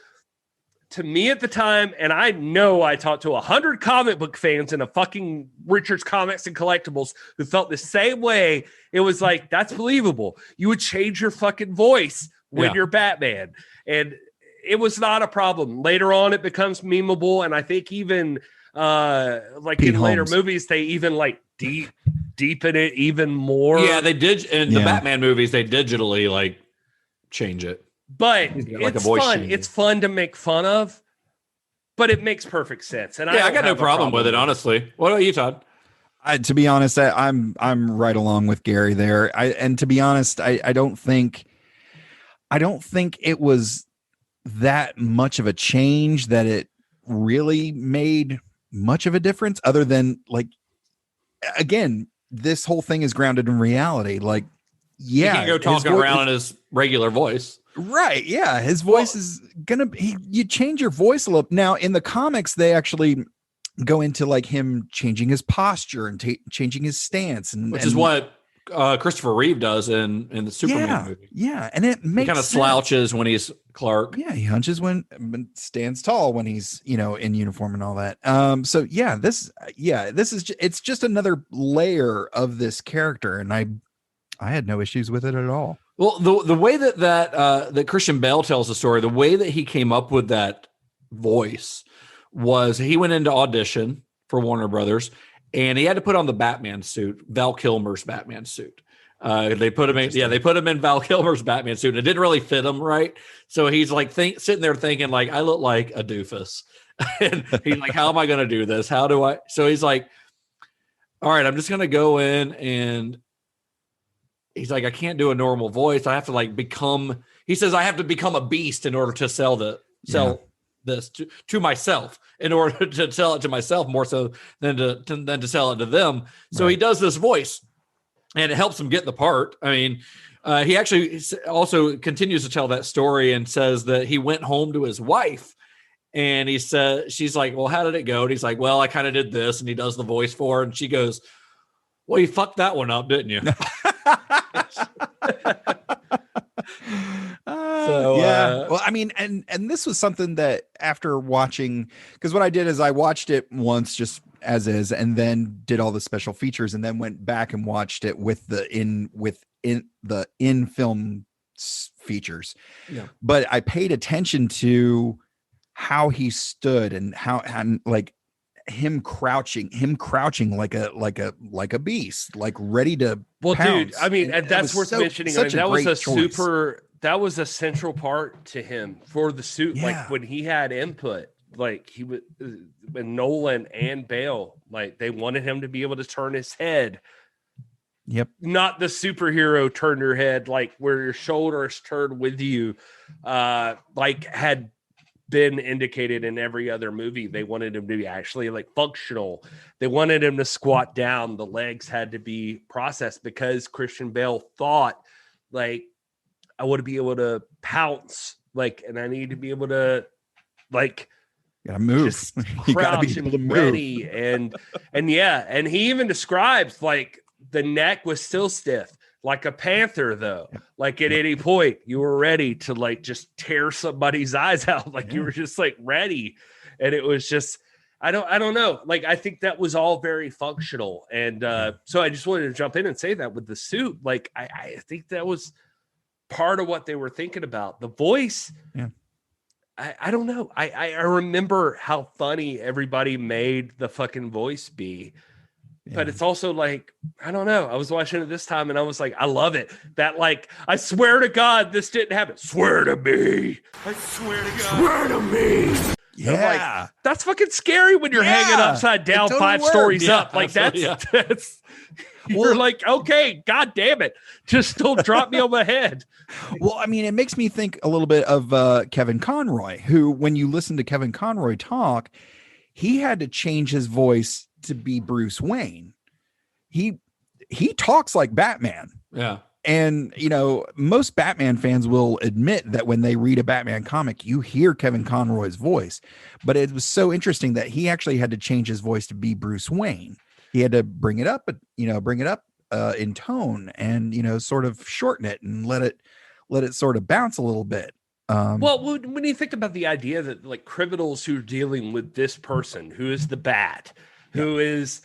to me at the time, and I know I talked to 100 comic book fans in a fucking Richards Comics and Collectibles who felt the same way. It was like, that's believable. You would change your fucking voice when you're Batman. And it was not a problem. Later on, it becomes memeable. And I think even like Pete in later Holmes. movies, they even like deepen it even more. Yeah, they did. In the Batman movies, they digitally like change it. But like it's a voice fun. change. It's fun to make fun of, but it makes perfect sense. And I got no problem with it, honestly. What about you, Todd? To be honest, I'm right along with Gary there. And to be honest, I don't think it was that much of a change that it really made much of a difference, other than like, again, this whole thing is grounded in reality. Like, He can't go talking around in his regular voice. Right. Yeah. His voice is going to you change your voice a little. Now in the comics, they actually go into like him changing his posture and changing his stance. Which is what Christopher Reeve does in the Superman movie. Yeah. And it makes he kind of slouches when he's Clark. Yeah. He hunches when stands tall when he's, in uniform and all that. So yeah, this is, it's just another layer of this character. And I had no issues with it at all. Well, the way that Christian Bale tells the story, the way that he came up with that voice was he went into audition for Warner Brothers and he had to put on the Batman suit, Val Kilmer's Batman suit. They put him in Val Kilmer's Batman suit. And it didn't really fit him right. So he's like sitting there thinking like, I look like a doofus. And he's like, how am I going to do this? How do I? So he's like, all right, I'm just going to go in and he's like, I can't do a normal voice. I have to like he says, I have to become a beast in order to sell this to myself, in order to sell it to myself more so than to sell it to them. So he does this voice and it helps him get the part. I mean, he actually also continues to tell that story and says that he went home to his wife and he said, she's like, well, how did it go? And he's like, well, I kind of did this. And he does the voice for her. And she goes, well, you fucked that one up, didn't you? So yeah. Well, I mean, and this was something that after watching, because what I did is I watched it once just as is, and then did all the special features, and then went back and watched it with the in film features. Yeah. But I paid attention to how he stood and like him crouching like a beast, like ready to Well, pounce. dude, I mean, and that's worth mentioning. I mean, that was that was a central part to him for the suit. Yeah. Like when he had input, like he would, when Nolan and Bale, like they wanted him to be able to turn his head. Yep. Not the superhero turn your head, like where your shoulders turn with you, like had been indicated in every other movie. They wanted him to be actually like functional. They wanted him to squat down. The legs had to be processed because Christian Bale thought, like, I want to be able to pounce, like, and I need to be able to, like, gotta move. Just You gotta crouch be able and to move. ready, and yeah, and he even describes like the neck was still stiff, like a panther, though. Like at any point, you were ready to like just tear somebody's eyes out. Like you were just like ready. And it was just, I don't know. Like, I think that was all very functional. And so I just wanted to jump in and say that with the suit, like, I think that was part of what they were thinking about. The voice. Yeah. I don't know. I remember how funny everybody made the fucking voice be. But it's also like, I don't know. I was watching it this time and I was like, I love it. That like, I swear to God, this didn't happen. Swear to me. I swear to God. Swear to me. Yeah. Like, that's fucking scary when you're hanging upside down totally 5 works. stories Yeah, up. Like absolutely, that's you're like, okay, God damn it. Just don't drop me on my head. Well, I mean, it makes me think a little bit of Kevin Conroy, who, when you listen to Kevin Conroy talk, he had to change his voice to be Bruce Wayne. He talks like Batman. Yeah. And, you know, most Batman fans will admit that when they read a Batman comic, you hear Kevin Conroy's voice. But it was so interesting that he actually had to change his voice to be Bruce Wayne. He had to bring it up in tone and, you know, sort of shorten it and let it sort of bounce a little bit. Well, when you think about the idea that like criminals who are dealing with this person who is the Bat, who is,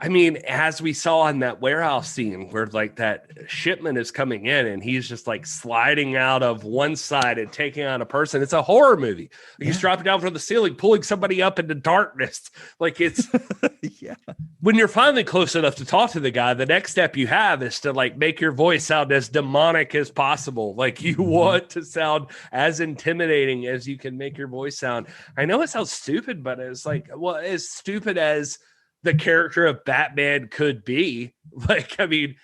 I mean, as we saw in that warehouse scene where like that shipment is coming in and he's just like sliding out of one side and taking on a person. It's a horror movie. He's dropping down from the ceiling, pulling somebody up into darkness. Like it's, when you're finally close enough to talk to the guy, the next step you have is to like make your voice sound as demonic as possible. Like you want to sound as intimidating as you can make your voice sound. I know it sounds stupid, but it's like, well, as stupid as the character of Batman could be. Like, I mean,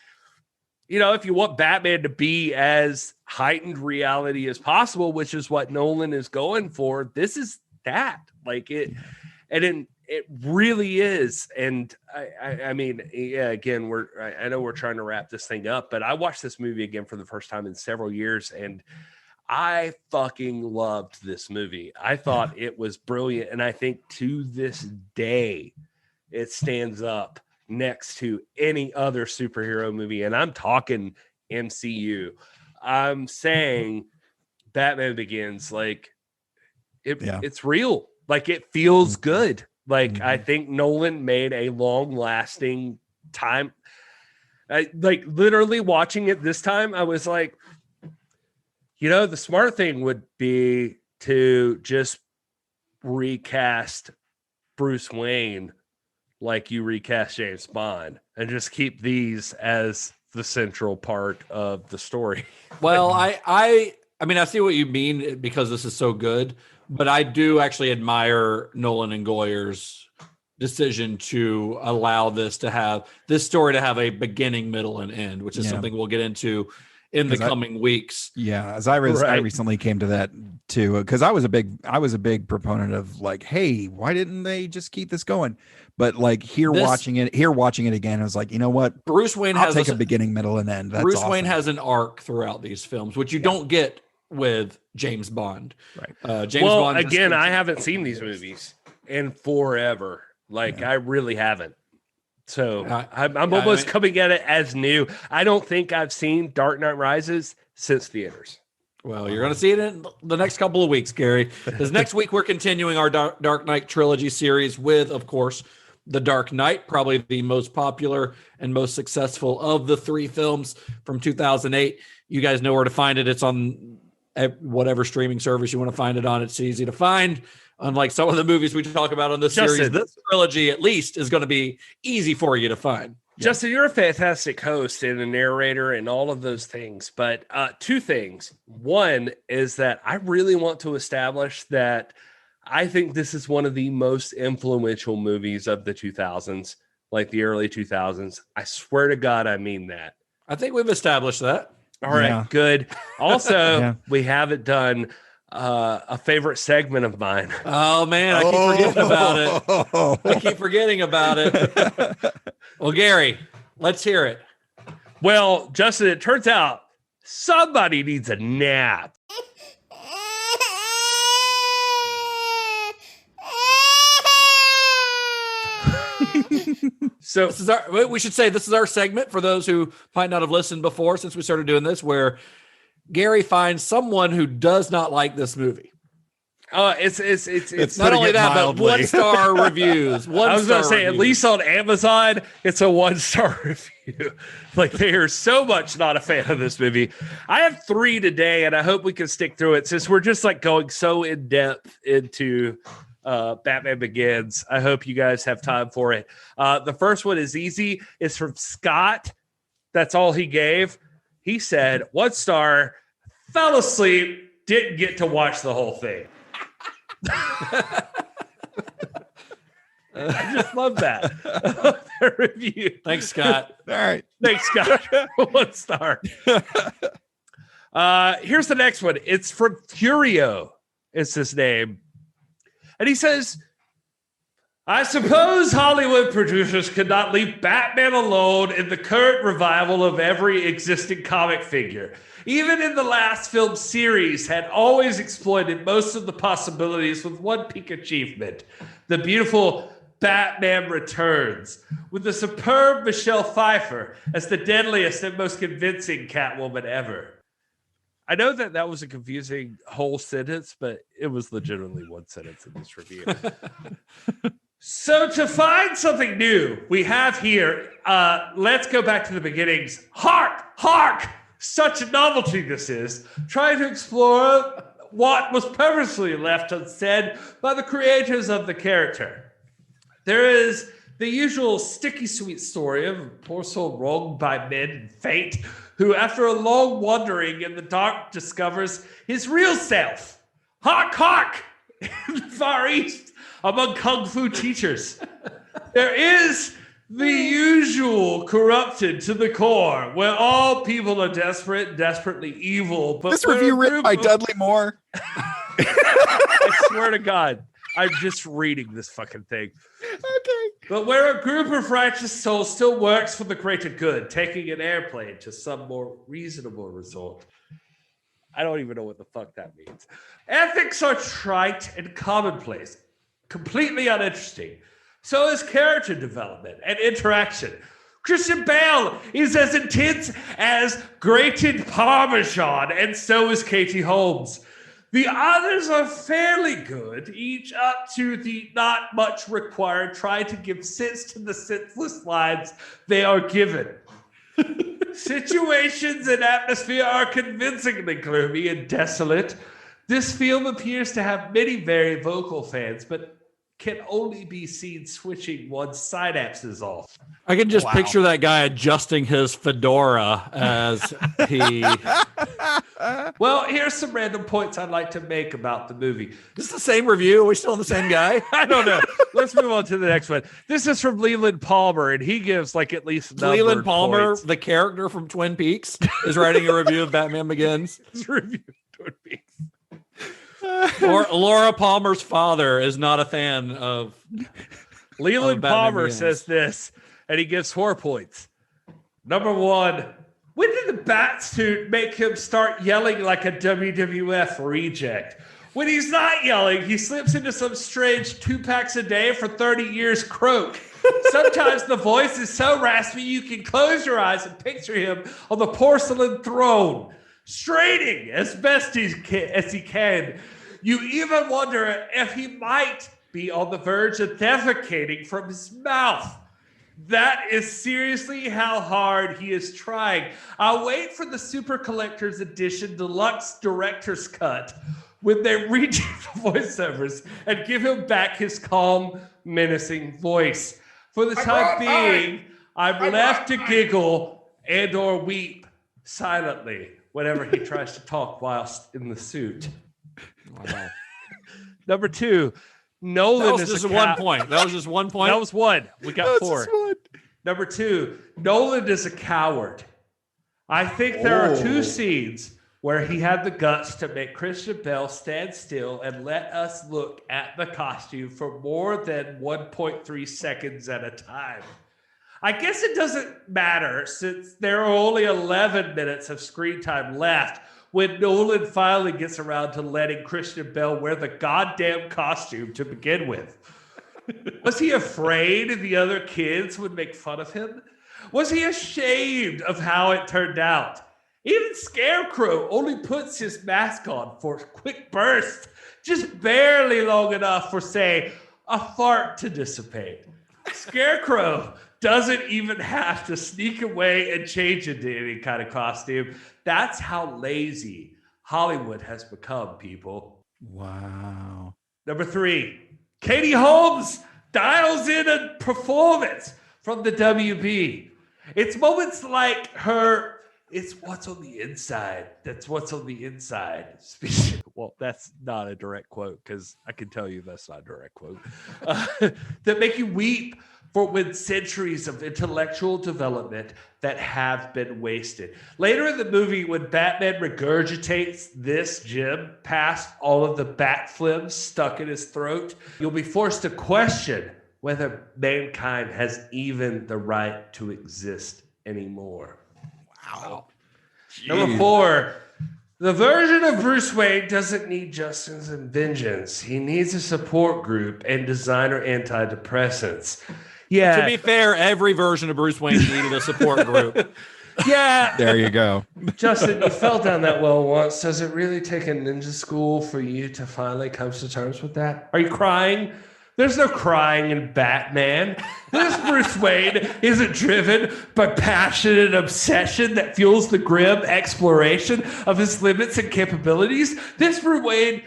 you know, if you want Batman to be as heightened reality as possible, which is what Nolan is going for, this is that. Like it, and it really is. And I mean, yeah, again, I know we're trying to wrap this thing up, but I watched this movie again for the first time in several years, and I fucking loved this movie. I thought it was brilliant, and I think to this day, it stands up next to any other superhero movie. And I'm talking MCU. I'm saying Batman Begins, like it's real. Like it feels good. Like I think Nolan made a long lasting time. Like literally watching it this time, I was like, you know, the smart thing would be to just recast Bruce Wayne like you recast James Bond and just keep these as the central part of the story. Well, I mean, I see what you mean because this is so good, but I do actually admire Nolan and Goyer's decision to allow this story to have a beginning, middle, and end, which is something we'll get into in the coming weeks. Yeah, as I recently came to that too, because I was a big proponent of like, hey, why didn't they just keep this going? But like watching it again, I was like, you know what? Bruce Wayne has a beginning, middle, and end. That's Bruce awesome. Wayne has an arc throughout these films, which you don't get with James Bond. Right. James Bond. Again, I haven't seen these movies in forever. Like I really haven't. So I'm almost coming at it as new. I don't think I've seen Dark Knight Rises since theaters. Well, you're going to see it in the next couple of weeks, Gary. Because next week we're continuing our Dark Knight trilogy series with, of course, The Dark Knight, probably the most popular and most successful of the three films from 2008. You guys know where to find it. It's on whatever streaming service you want to find it on. It's easy to find. Unlike some of the movies we talk about on this series, this trilogy at least is going to be easy for you to find. Justin, you're a fantastic host and a narrator and all of those things. But two things. One is that I really want to establish that I think this is one of the most influential movies of the 2000s, like the early 2000s. I swear to God, I mean that. I think we've established that. All right, good. Also, we haven't done a favorite segment of mine. Oh, man, I keep forgetting about it. Well, Gary, let's hear it. Well, Justin, it turns out somebody needs a nap. So this is we should say this is our segment for those who might not have listened before since we started doing this, where Gary finds someone who does not like this movie. It's not only that, mildly. But 1-star reviews. I was going to say, at least on Amazon, it's a 1-star review. Like, they are so much not a fan of this movie. I have 3 today, and I hope we can stick through it since we're just like going so in depth into Batman Begins. I hope you guys have time for it. The first one is easy. It's from Scott. That's all he gave. He said 1 star, fell asleep, didn't get to watch the whole thing. I just love that. That review. Thanks, Scott. All right. Thanks, Scott. 1 star. Here's the next one. It's from Furio. It's his name. And he says, I suppose Hollywood producers could not leave Batman alone in the current revival of every existing comic figure. Even in the last film series had always exploited most of the possibilities with one peak achievement, the beautiful Batman Returns, with the superb Michelle Pfeiffer as the deadliest and most convincing Catwoman ever. I know that was a confusing whole sentence, but it was legitimately one sentence in this review. So to find something new, we have here, let's go back to the beginnings. Hark! Hark! Such a novelty this is, trying to explore what was purposely left unsaid by the creators of the character. There is the usual sticky sweet story of a poor soul wronged by men and fate, who after a long wandering in the dark discovers his real self. Hark, hark! In the Far East, among Kung Fu teachers. There is the usual corrupted to the core, where all people are desperate, desperately evil. But this review written by Dudley Moore. I swear to God, I'm just reading this fucking thing. Okay. But where a group of righteous souls still works for the greater good, taking an airplane to some more reasonable result. I don't even know what the fuck that means. Ethics are trite and commonplace, completely uninteresting. So is character development and interaction. Christian Bale is as intense as grated Parmesan, and so is Katie Holmes. The others are fairly good, each up to the not much required, trying to give sense to the senseless lines they are given. Situations and atmosphere are convincingly gloomy and desolate. This film appears to have many very vocal fans, but can only be seen switching one's synapses off. I can just picture that guy adjusting his fedora as he... Well, here's some random points I'd like to make about the movie. Is this the same review? Are we still on the same guy? I don't know. Let's move on to the next one. This is from Leland Palmer, and he gives like at least Leland Palmer, points. the character from Twin Peaks, is writing a review of Batman Begins. It's a review of Twin Peaks. Laura Palmer's father is not a fan of Leland Palmer says this, and he gives 4 points. Number 1, when did the bat suit make him start yelling like a WWF reject? When he's not yelling, he slips into some strange 2 packs a day for 30 years croak. Sometimes the voice is so raspy you can close your eyes and picture him on the porcelain throne. straining as best as he can. You even wonder if he might be on the verge of defecating from his mouth. That is seriously how hard he is trying. I'll wait for the Super Collector's Edition Deluxe Director's Cut when they reach the voiceovers and give him back his calm, menacing voice. For the time being, I'm left to giggle and or weep silently whenever he tries to talk whilst in the suit. Wow. Number 2, Nolan that was is just a one point. That was just one point. That was one. We got 4. Number 2, Nolan is a coward. I think there are 2 scenes where he had the guts to make Christian Bale stand still and let us look at the costume for more than 1.3 seconds at a time. I guess it doesn't matter since there are only 11 minutes of screen time left when Nolan finally gets around to letting Christian Bale wear the goddamn costume to begin with. Was he afraid the other kids would make fun of him? Was he ashamed of how it turned out? Even Scarecrow only puts his mask on for a quick burst, just barely long enough for, say, a fart to dissipate. Scarecrow doesn't even have to sneak away and change into any kind of costume. That's how lazy Hollywood has become, people. Wow. Number 3, Katie Holmes dials in a performance from the WB. It's moments like her, it's what's on the inside. That's what's on the inside. Well, that's not a direct quote because I can tell you that's not a direct quote. That make you weep for when centuries of intellectual development that have been wasted. Later in the movie, when Batman regurgitates this gem past all of the bat flims stuck in his throat, you'll be forced to question whether mankind has even the right to exist anymore. Wow. Jeez. Number 4, the version of Bruce Wayne doesn't need justice and vengeance. He needs a support group and designer antidepressants. Yeah. To be fair, every version of Bruce Wayne needed a support group. Yeah. There you go. Justin, you fell down that well once. Does it really take a ninja school for you to finally come to terms with that? Are you crying? There's no crying in Batman. This Bruce Wayne isn't driven by passion and obsession that fuels the grim exploration of his limits and capabilities. This Bruce Wayne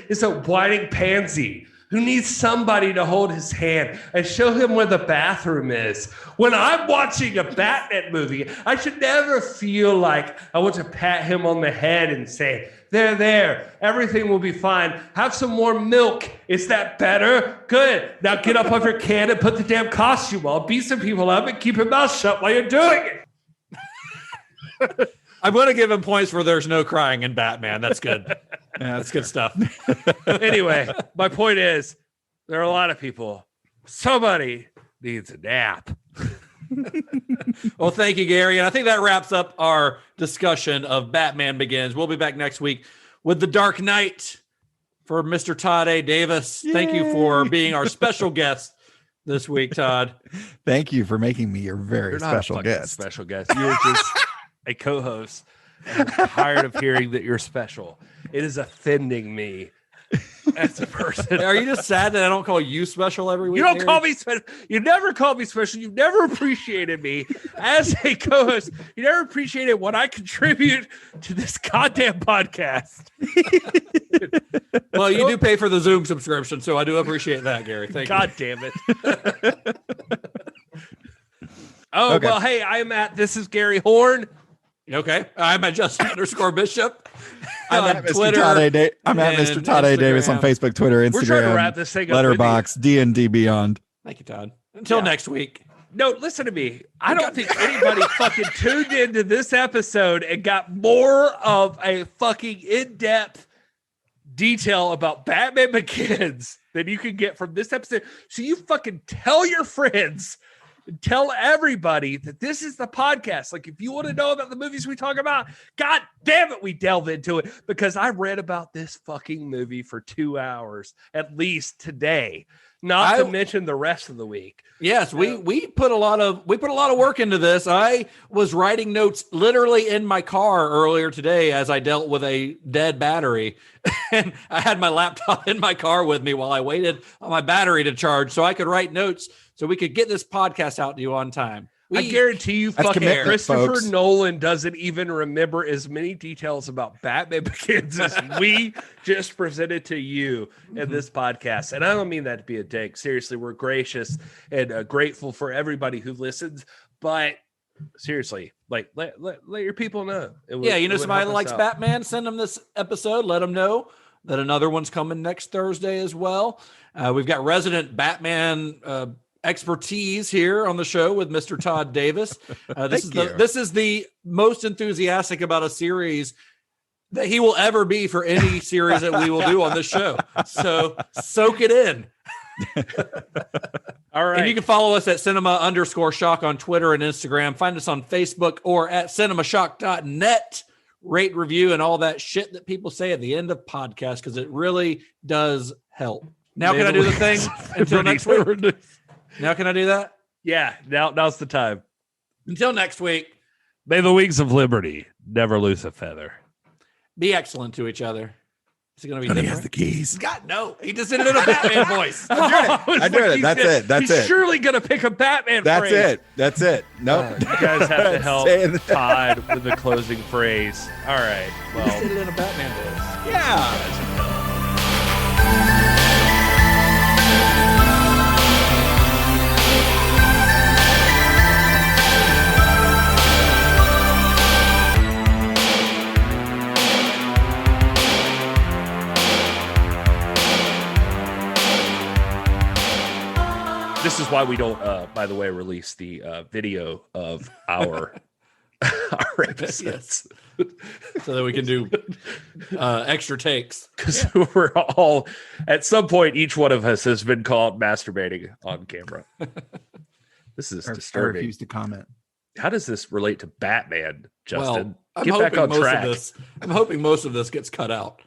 is a whining pansy who needs somebody to hold his hand and show him where the bathroom is. When I'm watching a Batman movie, I should never feel like I want to pat him on the head and say, there, everything will be fine. Have some more milk. Is that better? Good. Now get up off your can and put the damn costume on, beat some people up, and keep your mouth shut while you're doing it. I'm going to give him points for there's no crying in Batman. That's good. Yeah, that's good stuff. Anyway, my point is there are a lot of people. Somebody needs a nap. Well, thank you, Gary. And I think that wraps up our discussion of Batman Begins. We'll be back next week with The Dark Knight for Mr. Todd A. Davis. Yay. Thank you for being our special guest this week, Todd. Thank you for making me your very special guest. Special guest. You're just a co-host. I'm tired of hearing that you're special. It is offending me as a person. Are you just sad that I don't call you special every week? You don't call me special. You never called me special. You never appreciated me as a co-host. You never appreciated what I contribute to this goddamn podcast. Well, you do pay for the Zoom subscription, so I do appreciate that, Gary. Thank God you. damn it. Okay. Well, hey, this is Gary Horn. Okay. I'm at Justin_Bishop. I'm at Twitter. I'm at Mr. Todd A. Davis on Facebook, Twitter, Instagram. We're trying to wrap this thing up. Letterbox, D&D Beyond. Thank you, Todd. Until next week. No, listen to me. I don't think anybody fucking tuned into this episode and got more of a fucking in-depth detail about Batman Begins than you can get from this episode. So you fucking tell your friends, tell everybody that this is the podcast. Like, if you want to know about the movies we talk about, God damn it, we delve into it, because I read about this fucking movie for 2 hours at least today. Not to mention the rest of the week. Yes, we put a lot of work into this. I was writing notes literally in my car earlier today as I dealt with a dead battery, and I had my laptop in my car with me while I waited on my battery to charge so I could write notes so we could get this podcast out to you on time. I guarantee you, fucking Christopher folks. Nolan doesn't even remember as many details about Batman Begins as we just presented to you in this podcast. And I don't mean that to be a dick. Seriously, we're gracious and grateful for everybody who listens. But seriously, like let your people know. Somebody likes Batman, send them this episode. Let them know that another one's coming next Thursday as well. We've got resident Batman expertise here on the show with Mr. Todd Davis. This is the most enthusiastic about a series that he will ever be for any series that we will do on this show. So soak it in. All right. And you can follow us at cinema_shock on Twitter and Instagram. Find us on Facebook or at cinemashock.net. Rate, review, and all that shit that people say at the end of podcasts, because it really does help. Now can I do the thing until next week? Now can I do that? Yeah, now's the time. Until next week. May the wings of liberty never lose a feather. Be excellent to each other. Is it going to be different? He has the keys. God, no. He just did it in a Batman voice. I did it. That's it. That's He's it. surely going to pick a Batman That's phrase. it. That's it. Nope. You guys have to help Todd with the closing phrase. All right. He just did it in a Batman voice. Yeah. This is why we don't, by the way, release the video of our episodes. Yes. So that we can do extra takes. Because we're all, at some point, each one of us has been caught masturbating on camera. This is I disturbing. refuse to comment. How does this relate to Batman, Justin? Well, Get back on track. I'm hoping most of this gets cut out.